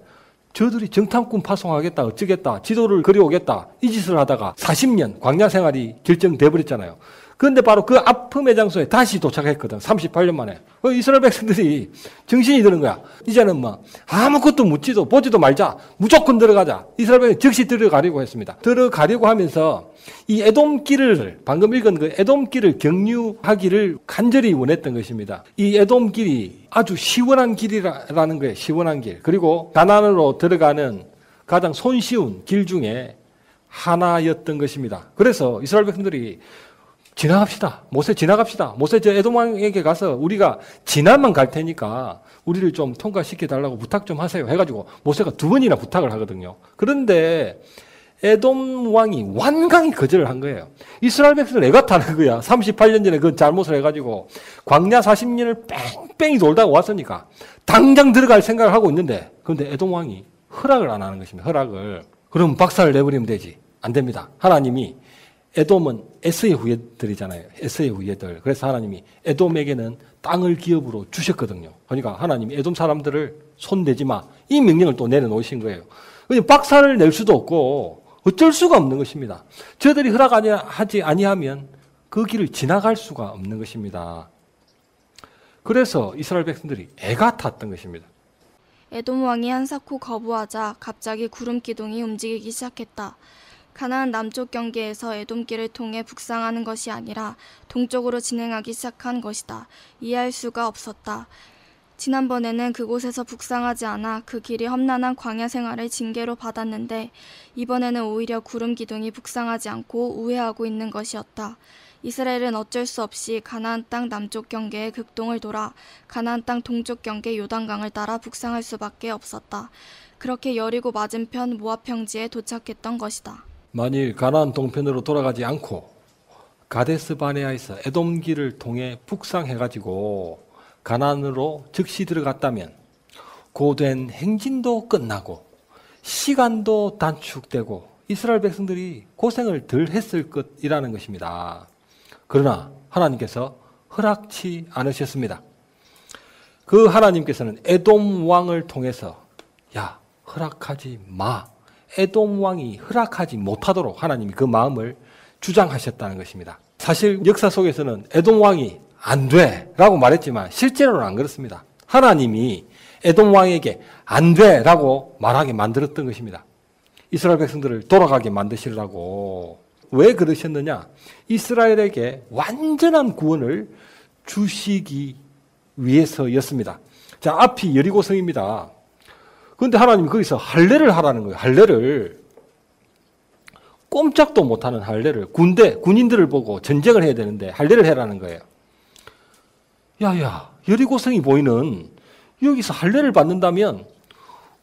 저들이 정탐꾼 파송하겠다, 어쩌겠다, 지도를 그려오겠다 이 짓을 하다가 40년 광야 생활이 결정돼 버렸잖아요. 그런데 바로 그 아픔의 장소에 다시 도착했거든. 38년 만에. 이스라엘 백성들이 정신이 드는 거야. 이제는 뭐 아무것도 묻지도 보지도 말자. 무조건 들어가자. 이스라엘 백성이 즉시 들어가려고 했습니다. 들어가려고 하면서 이 에돔길을 방금 읽은 그 에돔길을 경유하기를 간절히 원했던 것입니다. 이 에돔길이 아주 시원한 길이라는 거예요. 시원한 길. 그리고 가나안으로 들어가는 가장 손쉬운 길 중에 하나였던 것입니다. 그래서 이스라엘 백성들이 지나갑시다. 모세 지나갑시다. 모세 저 에돔 왕에게 가서 우리가 지나만 갈 테니까 우리를 좀 통과시켜 달라고 부탁 좀 하세요. 해가지고 모세가 2번이나 부탁을 하거든요. 그런데 에돔 왕이 완강히 거절을 한 거예요. 이스라엘 백성을 애가 타는 거야. 38년 전에 그 잘못을 해가지고 광야 40년을 뺑뺑이 돌다가 왔으니까 당장 들어갈 생각을 하고 있는데 그런데 에돔 왕이 허락을 안 하는 것입니다. 허락을. 그럼 박살을 내버리면 되지. 안 됩니다. 하나님이 에돔은 에서의 후예들이잖아요. 에서의 후예들. 그래서 하나님이 에돔에게는 땅을 기업으로 주셨거든요. 그러니까 하나님이 에돔 사람들을 손대지 마. 이 명령을 또 내려놓으신 거예요. 박살을 낼 수도 없고 어쩔 수가 없는 것입니다. 저들이 허락하지 아니하면 그 길을 지나갈 수가 없는 것입니다. 그래서 이스라엘 백성들이 애가 탔던 것입니다. 에돔 왕이 한사코 거부하자 갑자기 구름 기둥이 움직이기 시작했다. 가나안 남쪽 경계에서 에돔길을 통해 북상하는 것이 아니라 동쪽으로 진행하기 시작한 것이다. 이해할 수가 없었다. 지난번에는 그곳에서 북상하지 않아 그 길이 험난한 광야 생활을 징계로 받았는데 이번에는 오히려 구름 기둥이 북상하지 않고 우회하고 있는 것이었다. 이스라엘은 어쩔 수 없이 가나안 땅 남쪽 경계의 극동을 돌아 가나안 땅 동쪽 경계 요단강을 따라 북상할 수밖에 없었다. 그렇게 여리고 맞은편 모압 평지에 도착했던 것이다. 만일 가나안 동편으로 돌아가지 않고 가데스 바네아에서 에돔길을 통해 북상해가지고 가나안으로 즉시 들어갔다면 고된 행진도 끝나고 시간도 단축되고 이스라엘 백성들이 고생을 덜 했을 것이라는 것입니다. 그러나 하나님께서 허락치 않으셨습니다. 그 하나님께서는 에돔 왕을 통해서 야, 허락하지 마. 에돔 왕이 허락하지 못하도록 하나님이 그 마음을 주장하셨다는 것입니다. 사실 역사 속에서는 에돔 왕이 안 돼 라고 말했지만 실제로는 안 그렇습니다. 하나님이 에돔 왕에게 안 돼 라고 말하게 만들었던 것입니다. 이스라엘 백성들을 돌아가게 만드시려고. 왜 그러셨느냐? 이스라엘에게 완전한 구원을 주시기 위해서였습니다. 자, 앞이 여리고성입니다. 그런데 하나님이 거기서 할례를 하라는 거예요. 할례를. 꼼짝도 못하는 할례를. 군인들을 보고 전쟁을 해야 되는데 할례를 해라는 거예요. 야야, 여리고성이 보이는 여기서 할례를 받는다면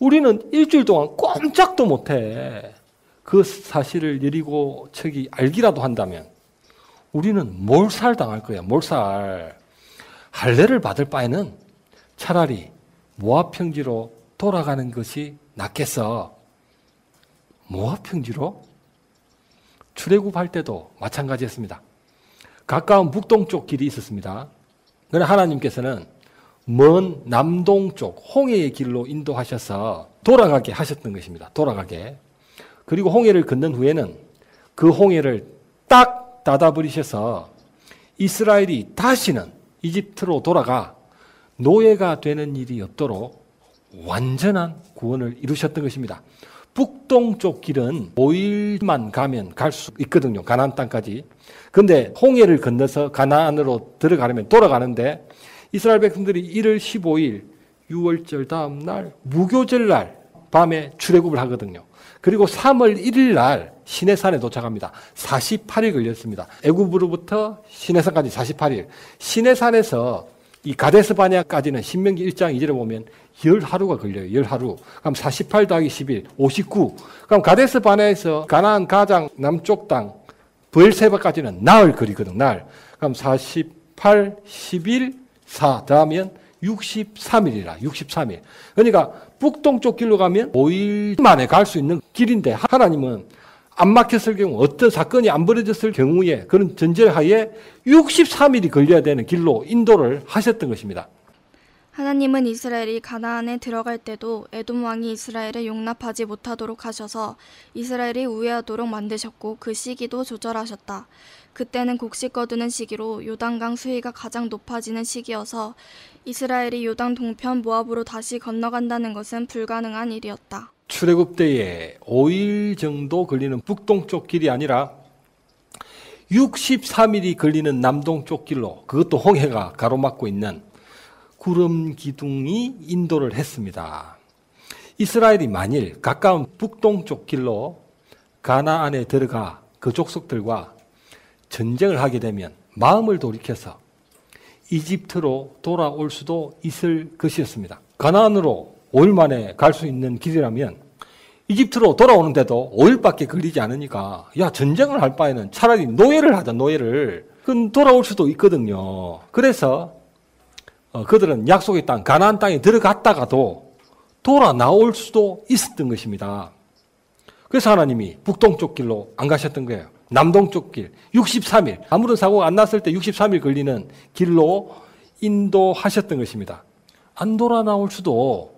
우리는 일주일 동안 꼼짝도 못해. 그 사실을 여리고 척이 알기라도 한다면 우리는 몰살 당할 거야. 몰살. 할례를 받을 바에는 차라리 모압 평지로 돌아가는 것이 낫겠어. 모압 평지로? 출애굽할 때도 마찬가지였습니다. 가까운 북동쪽 길이 있었습니다. 그러나 하나님께서는 먼 남동쪽 홍해의 길로 인도하셔서 돌아가게 하셨던 것입니다. 돌아가게. 그리고 홍해를 건넌 후에는 그 홍해를 딱 닫아버리셔서 이스라엘이 다시는 이집트로 돌아가 노예가 되는 일이 없도록 완전한 구원을 이루셨던 것입니다. 북동쪽 길은 5일만 가면 갈 수 있거든요. 가나안 땅까지. 근데 홍해를 건너서 가나안으로 들어가려면 돌아가는데 이스라엘 백성들이 1월 15일 6월절 다음 날 무교절 날 밤에 출애굽을 하거든요. 그리고 3월 1일 날 시내산에 도착합니다. 48일 걸렸습니다. 애굽으로부터 시내산까지 48일. 시내산에서 이 가데스 바네아까지는 신명기 1장 2절에 보면 10하루가 걸려요. 10하루. 그럼 48 더하기 11, 59. 그럼 가데스 바네아에서 가나안 가장 남쪽 땅 브엘세바까지는 나흘 거리거든. 나흘. 그럼 48, 11, 4 더하면 63일이라. 63일. 그러니까 북동쪽 길로 가면 5일 만에 갈 수 있는 길인데 하나님은 안 막혔을 경우 어떤 사건이 안 벌어졌을 경우에 그런 전제하에 63일이 걸려야 되는 길로 인도를 하셨던 것입니다. 하나님은 이스라엘이 가나안에 들어갈 때도 에돔 왕이 이스라엘을 용납하지 못하도록 하셔서 이스라엘이 우회하도록 만드셨고 그 시기도 조절하셨다. 그때는 곡식 거두는 시기로 요단강 수위가 가장 높아지는 시기여서 이스라엘이 요단 동편 모압으로 다시 건너간다는 것은 불가능한 일이었다. 출애굽 때에 5일 정도 걸리는 북동쪽 길이 아니라 63일이 걸리는 남동쪽 길로, 그것도 홍해가 가로막고 있는 구름 기둥이 인도를 했습니다. 이스라엘이 만일 가까운 북동쪽 길로 가나안에 들어가 그 족속들과 전쟁을 하게 되면 마음을 돌이켜서 이집트로 돌아올 수도 있을 것이었습니다. 가나안으로 5일 만에 갈 수 있는 길이라면 이집트로 돌아오는데도 5일밖에 걸리지 않으니까 야, 전쟁을 할 바에는 차라리 노예를 하자, 노예를. 그건 돌아올 수도 있거든요. 그래서 그들은 약속의 땅, 가나안 땅에 들어갔다가도 돌아 나올 수도 있었던 것입니다. 그래서 하나님이 북동쪽 길로 안 가셨던 거예요. 남동쪽 길, 63일. 아무런 사고가 안 났을 때 63일 걸리는 길로 인도하셨던 것입니다. 안 돌아 나올 수도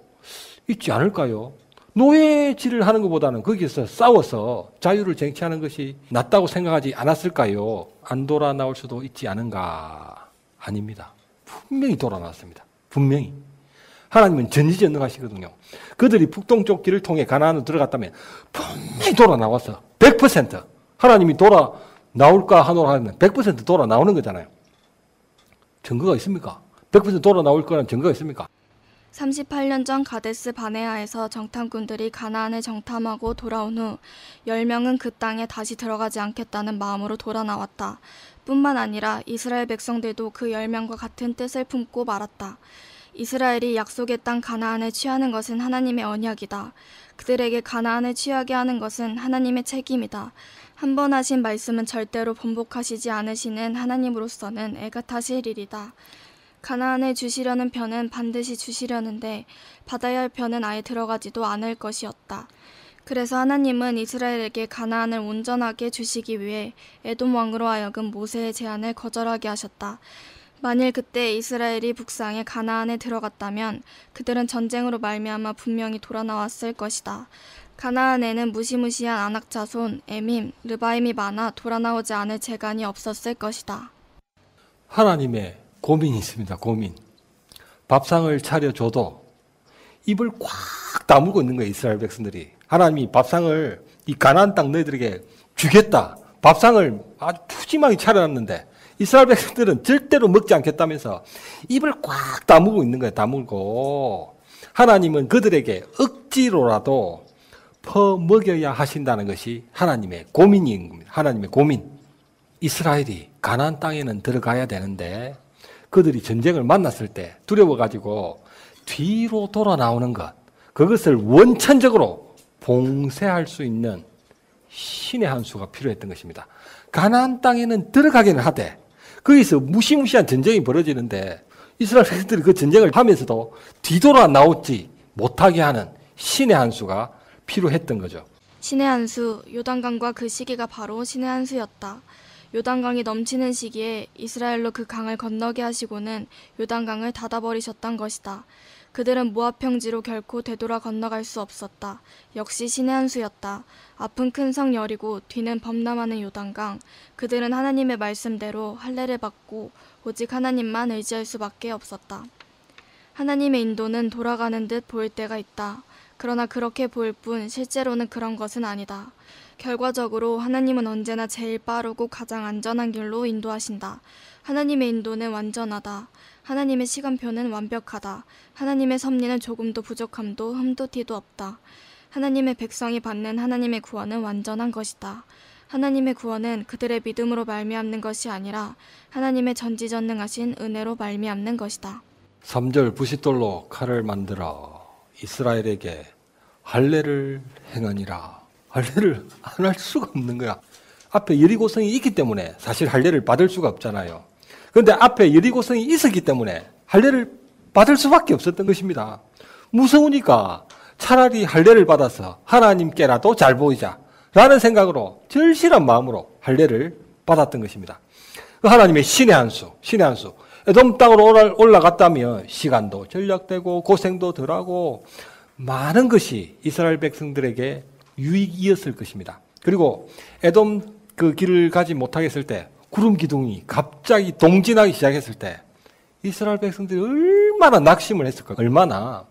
있지 않을까요? 노예질을 하는 것보다는 거기서 싸워서 자유를 쟁취하는 것이 낫다고 생각하지 않았을까요? 안 돌아 나올 수도 있지 않은가? 아닙니다. 분명히 돌아 나왔습니다. 분명히. 하나님은 전지전능하시거든요. 그들이 북동쪽 길을 통해 가나안으로 들어갔다면 분명히 돌아 나왔어. 100%. 하나님이 돌아 나올까 하노라 하면 100% 돌아 나오는 거잖아요. 증거가 있습니까? 100% 돌아 나올 거라는 증거가 있습니까? 38년 전 가데스 바네아에서 정탐꾼들이 가나안을 정탐하고 돌아온 후 10명은 그 땅에 다시 들어가지 않겠다는 마음으로 돌아 나왔다. 뿐만 아니라 이스라엘 백성들도 그 10명과 같은 뜻을 품고 말았다. 이스라엘이 약속의 땅 가나안을 취하는 것은 하나님의 언약이다. 그들에게 가나안을 취하게 하는 것은 하나님의 책임이다. 한 번 하신 말씀은 절대로 번복하시지 않으시는 하나님으로서는 애가 타실 일이다. 가나안을 주시려는 편은 반드시 주시려는데 받아야 할 편은 아예 들어가지도 않을 것이었다. 그래서 하나님은 이스라엘에게 가나안을 온전하게 주시기 위해 에돔 왕으로 하여금 모세의 제안을 거절하게 하셨다. 만일 그때 이스라엘이 북상에 가나안에 들어갔다면 그들은 전쟁으로 말미암아 분명히 돌아 나왔을 것이다. 가나안에는 무시무시한 아낙 자손, 에밈, 르바임이 많아 돌아 나오지 않을 재간이 없었을 것이다. 하나님의 고민이 있습니다. 고민. 밥상을 차려줘도 입을 꽉 다물고 있는 거예요. 이스라엘 백성들이. 하나님이 밥상을 이 가나안 땅 너희들에게 주겠다. 밥상을 아주 푸짐하게 차려놨는데 이스라엘 백성들은 절대로 먹지 않겠다면서 입을 꽉 다물고 있는 거예요. 다물고. 하나님은 그들에게 억지로라도 퍼먹여야 하신다는 것이 하나님의 고민인 겁니다. 하나님의 고민. 이스라엘이 가나안 땅에는 들어가야 되는데 그들이 전쟁을 만났을 때 두려워가지고 뒤로 돌아 나오는 것, 그것을 원천적으로 봉쇄할 수 있는 신의 한 수가 필요했던 것입니다. 가나안 땅에는 들어가기는 하되 거기서 무시무시한 전쟁이 벌어지는데 이스라엘 백성들이 그 전쟁을 하면서도 뒤돌아 나오지 못하게 하는 신의 한 수가 필요했던 거죠. 신의 한 수, 요단강과 그 시기가 바로 신의 한 수였다. 요단강이 넘치는 시기에 이스라엘로 그 강을 건너게 하시고는 요단강을 닫아버리셨던 것이다. 그들은 모압 평지로 결코 되돌아 건너갈 수 없었다. 역시 신의 한 수였다. 앞은 큰 성 여리고 뒤는 범람하는 요단강. 그들은 하나님의 말씀대로 할례를 받고 오직 하나님만 의지할 수밖에 없었다. 하나님의 인도는 돌아가는 듯 보일 때가 있다. 그러나 그렇게 보일 뿐 실제로는 그런 것은 아니다. 결과적으로 하나님은 언제나 제일 빠르고 가장 안전한 길로 인도하신다. 하나님의 인도는 완전하다. 하나님의 시간표는 완벽하다. 하나님의 섭리는 조금도 부족함도 흠도 티도 없다. 하나님의 백성이 받는 하나님의 구원은 완전한 것이다. 하나님의 구원은 그들의 믿음으로 말미암는 것이 아니라 하나님의 전지전능하신 은혜로 말미암는 것이다. 3절 부싯돌로 칼을 만들어 이스라엘에게 할례를 행하니라. 할례를 안 할 수가 없는 거야. 앞에 여리고성이 있기 때문에 사실 할례를 받을 수가 없잖아요. 그런데 앞에 여리고성이 있었기 때문에 할례를 받을 수밖에 없었던 것입니다. 무서우니까 차라리 할례를 받아서 하나님께라도 잘 보이자 라는 생각으로 절실한 마음으로 할례를 받았던 것입니다. 그 하나님의 신의 한 수. 에돔 땅으로 올라갔다면 시간도 절약되고 고생도 덜하고 많은 것이 이스라엘 백성들에게 유익이었을 것입니다. 그리고 에돔 그 길을 가지 못하게 했을 때 구름 기둥이 갑자기 동진하기 시작했을 때 이스라엘 백성들이 얼마나 낙심을 했을까. 얼마나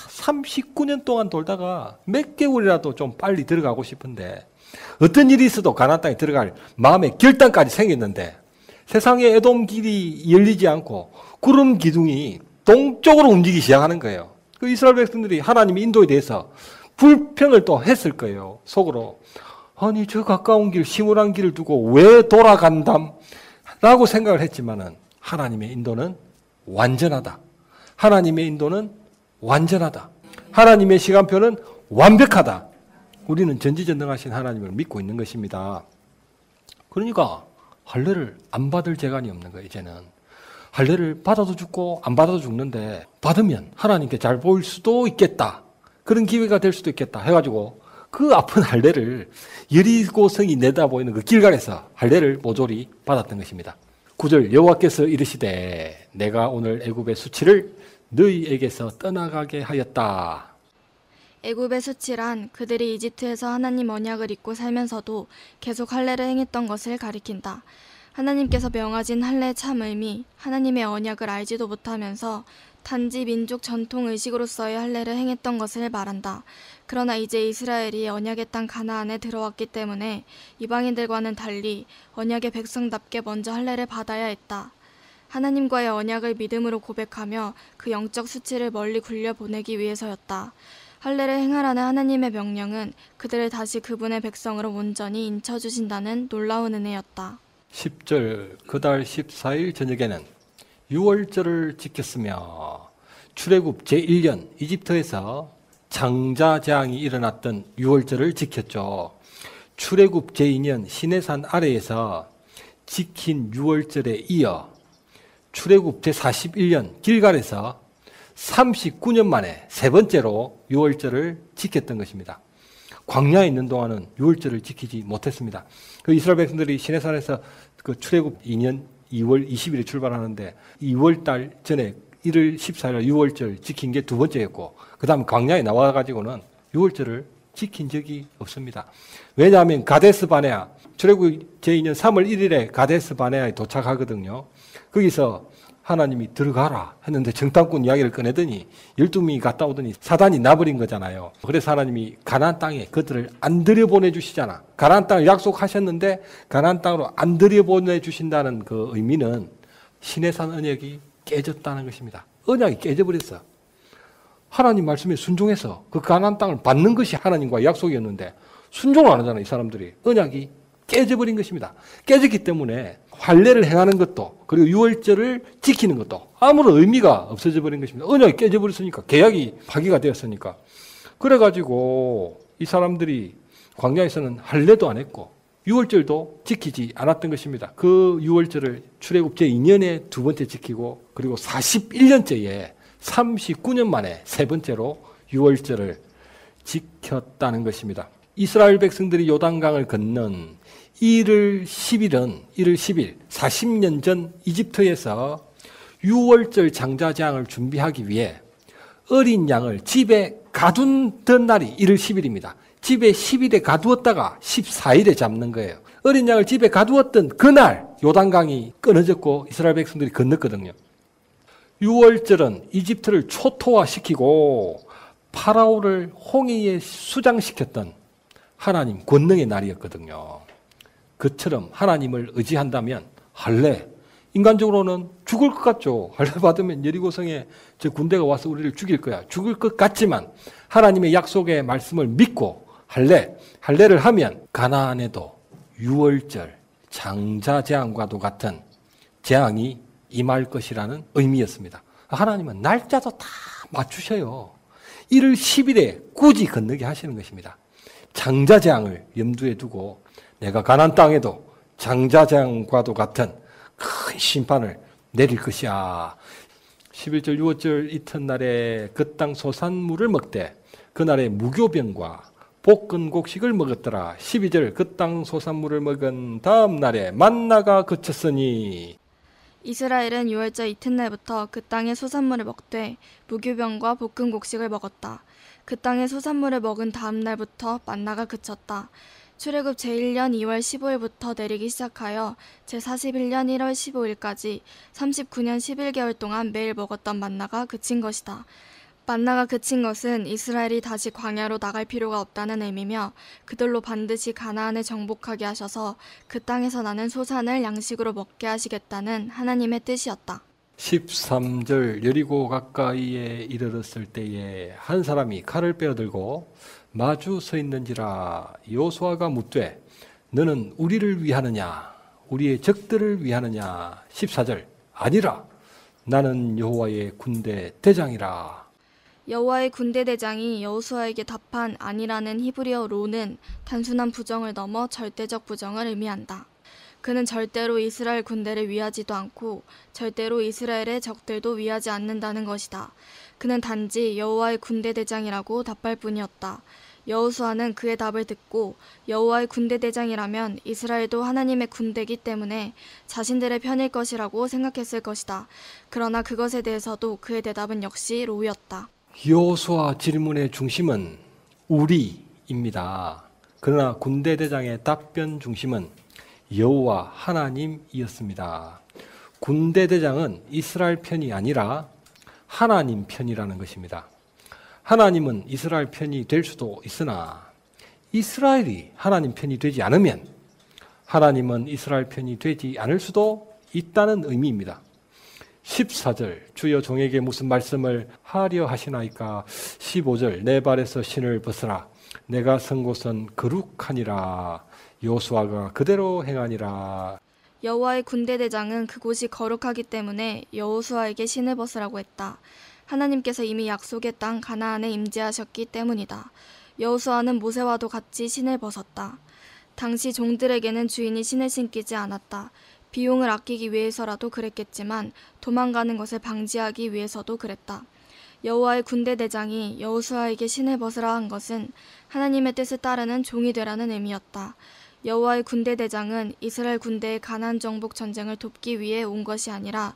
39년 동안 돌다가 몇 개월이라도 좀 빨리 들어가고 싶은데 어떤 일이 있어도 가나안 땅에 들어갈 마음의 결단까지 생겼는데 세상에 에돔 길이 열리지 않고 구름 기둥이 동쪽으로 움직이기 시작하는 거예요. 그 이스라엘 백성들이 하나님의 인도에 대해서 불평을 또 했을 거예요. 속으로. 아니 저 가까운 길 시무한 길을 두고 왜 돌아간담? 라고 생각을 했지만은 하나님의 인도는 완전하다. 하나님의 인도는 완전하다. 하나님의 시간표는 완벽하다. 우리는 전지전능하신 하나님을 믿고 있는 것입니다. 그러니까 할례를 안 받을 재간이 없는 거예요. 이제는 할례를 받아도 죽고 안 받아도 죽는데 받으면 하나님께 잘 보일 수도 있겠다. 그런 기회가 될 수도 있겠다 해가지고 그 아픈 할례를 여리고성이 내다보이는 그 길갈에서 할례를 모조리 받았던 것입니다. 9절 여호와께서 이르시되 내가 오늘 애굽의 수치를 너희에게서 떠나가게 하였다. 애굽의 수치란 그들이 이집트에서 하나님 언약을 잊고 살면서도 계속 할례를 행했던 것을 가리킨다. 하나님께서 명하신 할례의 참 의미, 하나님의 언약을 알지도 못하면서 단지 민족 전통 의식으로서의 할례를 행했던 것을 말한다. 그러나 이제 이스라엘이 언약의 땅 가나안에 들어왔기 때문에 이방인들과는 달리 언약의 백성답게 먼저 할례를 받아야 했다. 하나님과의 언약을 믿음으로 고백하며 그 영적 수치를 멀리 굴려보내기 위해서였다. 할례를 행하라는 하나님의 명령은 그들을 다시 그분의 백성으로 온전히 인쳐주신다는 놀라운 은혜였다. 10절 그달 14일 저녁에는 유월절을 지켰으며 출애굽 제1년 이집트에서 장자재앙이 일어났던 유월절을 지켰죠. 출애굽 제2년 시내산 아래에서 지킨 유월절에 이어 출애굽 제41년 길갈에서 39년 만에 세 번째로 유월절을 지켰던 것입니다. 광야에 있는 동안은 유월절을 지키지 못했습니다. 그 이스라엘 백성들이 시내산에서 그 출애굽 2년 2월 20일에 출발하는데 2월 달 전에 1월 14일 유월절 지킨 게 두 번째였고 그 다음 광야에 나와가지고는 유월절을 지킨 적이 없습니다. 왜냐하면 가데스 바네아 출애굽 제2년 3월 1일에 가데스 바네아에 도착하거든요. 거기서 하나님이 들어가라 했는데 정탐꾼 이야기를 꺼내더니 12명이 갔다 오더니 사단이 나버린 거잖아요. 그래서 하나님이 가나안 땅에 그들을 안 들여보내주시잖아. 가나안 땅을 약속하셨는데 가나안 땅으로 안 들여보내주신다는 그 의미는 시내산 언약이 깨졌다는 것입니다. 언약이 깨져버렸어. 하나님 말씀에 순종해서 그 가나안 땅을 받는 것이 하나님과의 약속이었는데 순종을 안 하잖아요. 이 사람들이. 언약이 깨져버린 것입니다. 깨졌기 때문에 할례를 행하는 것도 그리고 유월절을 지키는 것도 아무런 의미가 없어져 버린 것입니다. 언약이 깨져버렸으니까 계약이 파기가 되었으니까. 그래가지고 이 사람들이 광야에서는 할례도 안 했고 유월절도 지키지 않았던 것입니다. 그 유월절을 출애굽 제2년에 두 번째 지키고 그리고 41년째에 39년 만에 세 번째로 유월절을 지켰다는 것입니다. 이스라엘 백성들이 요단강을 건넌 1월 10일 40년 전 이집트에서 유월절 장자재앙을 준비하기 위해 어린 양을 집에 가둔던 날이 1월 10일입니다. 집에 10일에 가두었다가 14일에 잡는 거예요. 어린 양을 집에 가두었던 그날 요단강이 끊어졌고 이스라엘 백성들이 건넜거든요. 유월절은 이집트를 초토화시키고 파라오를 홍해에 수장시켰던 하나님 권능의 날이었거든요. 그처럼 하나님을 의지한다면 할례, 인간적으로는 죽을 것 같죠. 할례 받으면 여리고성에 저 군대가 와서 우리를 죽일 거야. 죽을 것 같지만 하나님의 약속의 말씀을 믿고 할례를 하면 가나안에도 유월절 장자재앙과도 같은 재앙이 임할 것이라는 의미였습니다. 하나님은 날짜도 다 맞추셔요. 1월 10일에 굳이 건너게 하시는 것입니다. 장자재앙을 염두에 두고 내가 가나안 땅에도 장자재앙과도 같은 큰 심판을 내릴 것이야. 11절 유월절 이튿날에 그 땅 소산물을 먹되 그날에 무교병과 볶은 곡식을 먹었더라. 12절 그 땅 소산물을 먹은 다음 날에 만나가 그쳤으니 이스라엘은 유월절 이튿날부터 그 땅의 소산물을 먹되 무교병과 볶은 곡식을 먹었다. 그 땅의 소산물을 먹은 다음 날부터 만나가 그쳤다. 출애굽 제1년 2월 15일부터 내리기 시작하여 제41년 1월 15일까지 39년 11개월 동안 매일 먹었던 만나가 그친 것이다. 만나가 그친 것은 이스라엘이 다시 광야로 나갈 필요가 없다는 의미며 그들로 반드시 가나안을 정복하게 하셔서 그 땅에서 나는 소산을 양식으로 먹게 하시겠다는 하나님의 뜻이었다. 13절 여리고 가까이에 이르렀을 때에 한 사람이 칼을 빼어들고 마주 서 있는지라 여호수아가 묻되 너는 우리를 위하느냐 우리의 적들을 위하느냐. 14절 아니라 나는 여호와의 군대 대장이라. 여호와의 군대 대장이 여호수아에게 답한 아니라는 히브리어 로는 단순한 부정을 넘어 절대적 부정을 의미한다. 그는 절대로 이스라엘 군대를 위하지도 않고 절대로 이스라엘의 적들도 위하지 않는다는 것이다. 그는 단지 여호와의 군대 대장이라고 답할 뿐이었다. 여호수아는 그의 답을 듣고 여호와의 군대 대장이라면 이스라엘도 하나님의 군대이기 때문에 자신들의 편일 것이라고 생각했을 것이다. 그러나 그것에 대해서도 그의 대답은 역시 로였다. 여호수아 질문의 중심은 우리입니다. 그러나 군대 대장의 답변 중심은 여호와 하나님이었습니다. 군대 대장은 이스라엘 편이 아니라 하나님 편이라는 것입니다. 하나님은 이스라엘 편이 될 수도 있으나 이스라엘이 하나님 편이 되지 않으면 하나님은 이스라엘 편이 되지 않을 수도 있다는 의미입니다. 14절 주여 종에게 무슨 말씀을 하려 하시나이까. 15절 내 발에서 신을 벗으라. 내가 선 곳은 거룩하니라. 여호수아가 그대로 행하니라. 여호와의 군대 대장은 그곳이 거룩하기 때문에 여호수아에게 신을 벗으라고 했다. 하나님께서 이미 약속의 땅 가나안에 임재하셨기 때문이다. 여호수아는 모세와도 같이 신을 벗었다. 당시 종들에게는 주인이 신을 신기지 않았다. 비용을 아끼기 위해서라도 그랬겠지만 도망가는 것을 방지하기 위해서도 그랬다. 여호와의 군대 대장이 여호수아에게 신을 벗으라 한 것은 하나님의 뜻을 따르는 종이 되라는 의미였다. 여호와의 군대 대장은 이스라엘 군대의 가나안 정복 전쟁을 돕기 위해 온 것이 아니라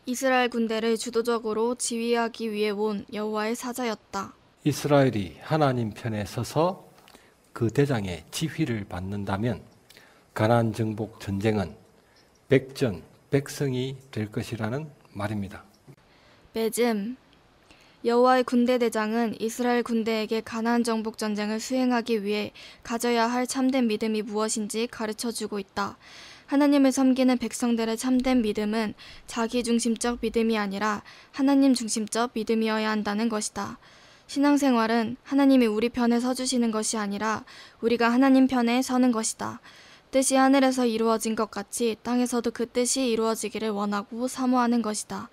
이스라엘 군대를 주도적으로 지휘하기 위해 온 여호와의 사자였다. 이스라엘이 하나님 편에 서서 그 대장의 지휘를 받는다면 가나안 정복 전쟁은 백전백승이 될 것이라는 말입니다. 매즘 여호와의 군대 대장은 이스라엘 군대에게 가나안 정복 전쟁을 수행하기 위해 가져야 할 참된 믿음이 무엇인지 가르쳐주고 있다. 하나님을 섬기는 백성들의 참된 믿음은 자기중심적 믿음이 아니라 하나님 중심적 믿음이어야 한다는 것이다. 신앙생활은 하나님이 우리 편에 서주시는 것이 아니라 우리가 하나님 편에 서는 것이다. 뜻이 하늘에서 이루어진 것 같이 땅에서도 그 뜻이 이루어지기를 원하고 사모하는 것이다.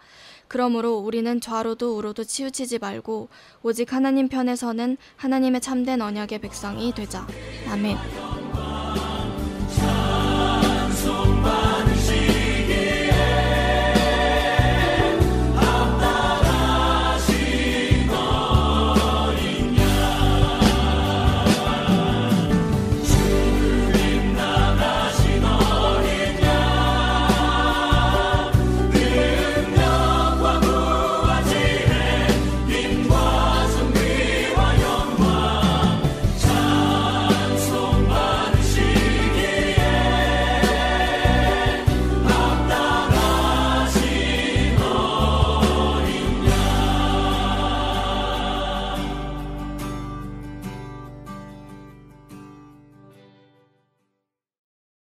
그러므로 우리는 좌로도 우로도 치우치지 말고 오직 하나님 편에 서는 하나님의 참된 언약의 백성이 되자. 아멘.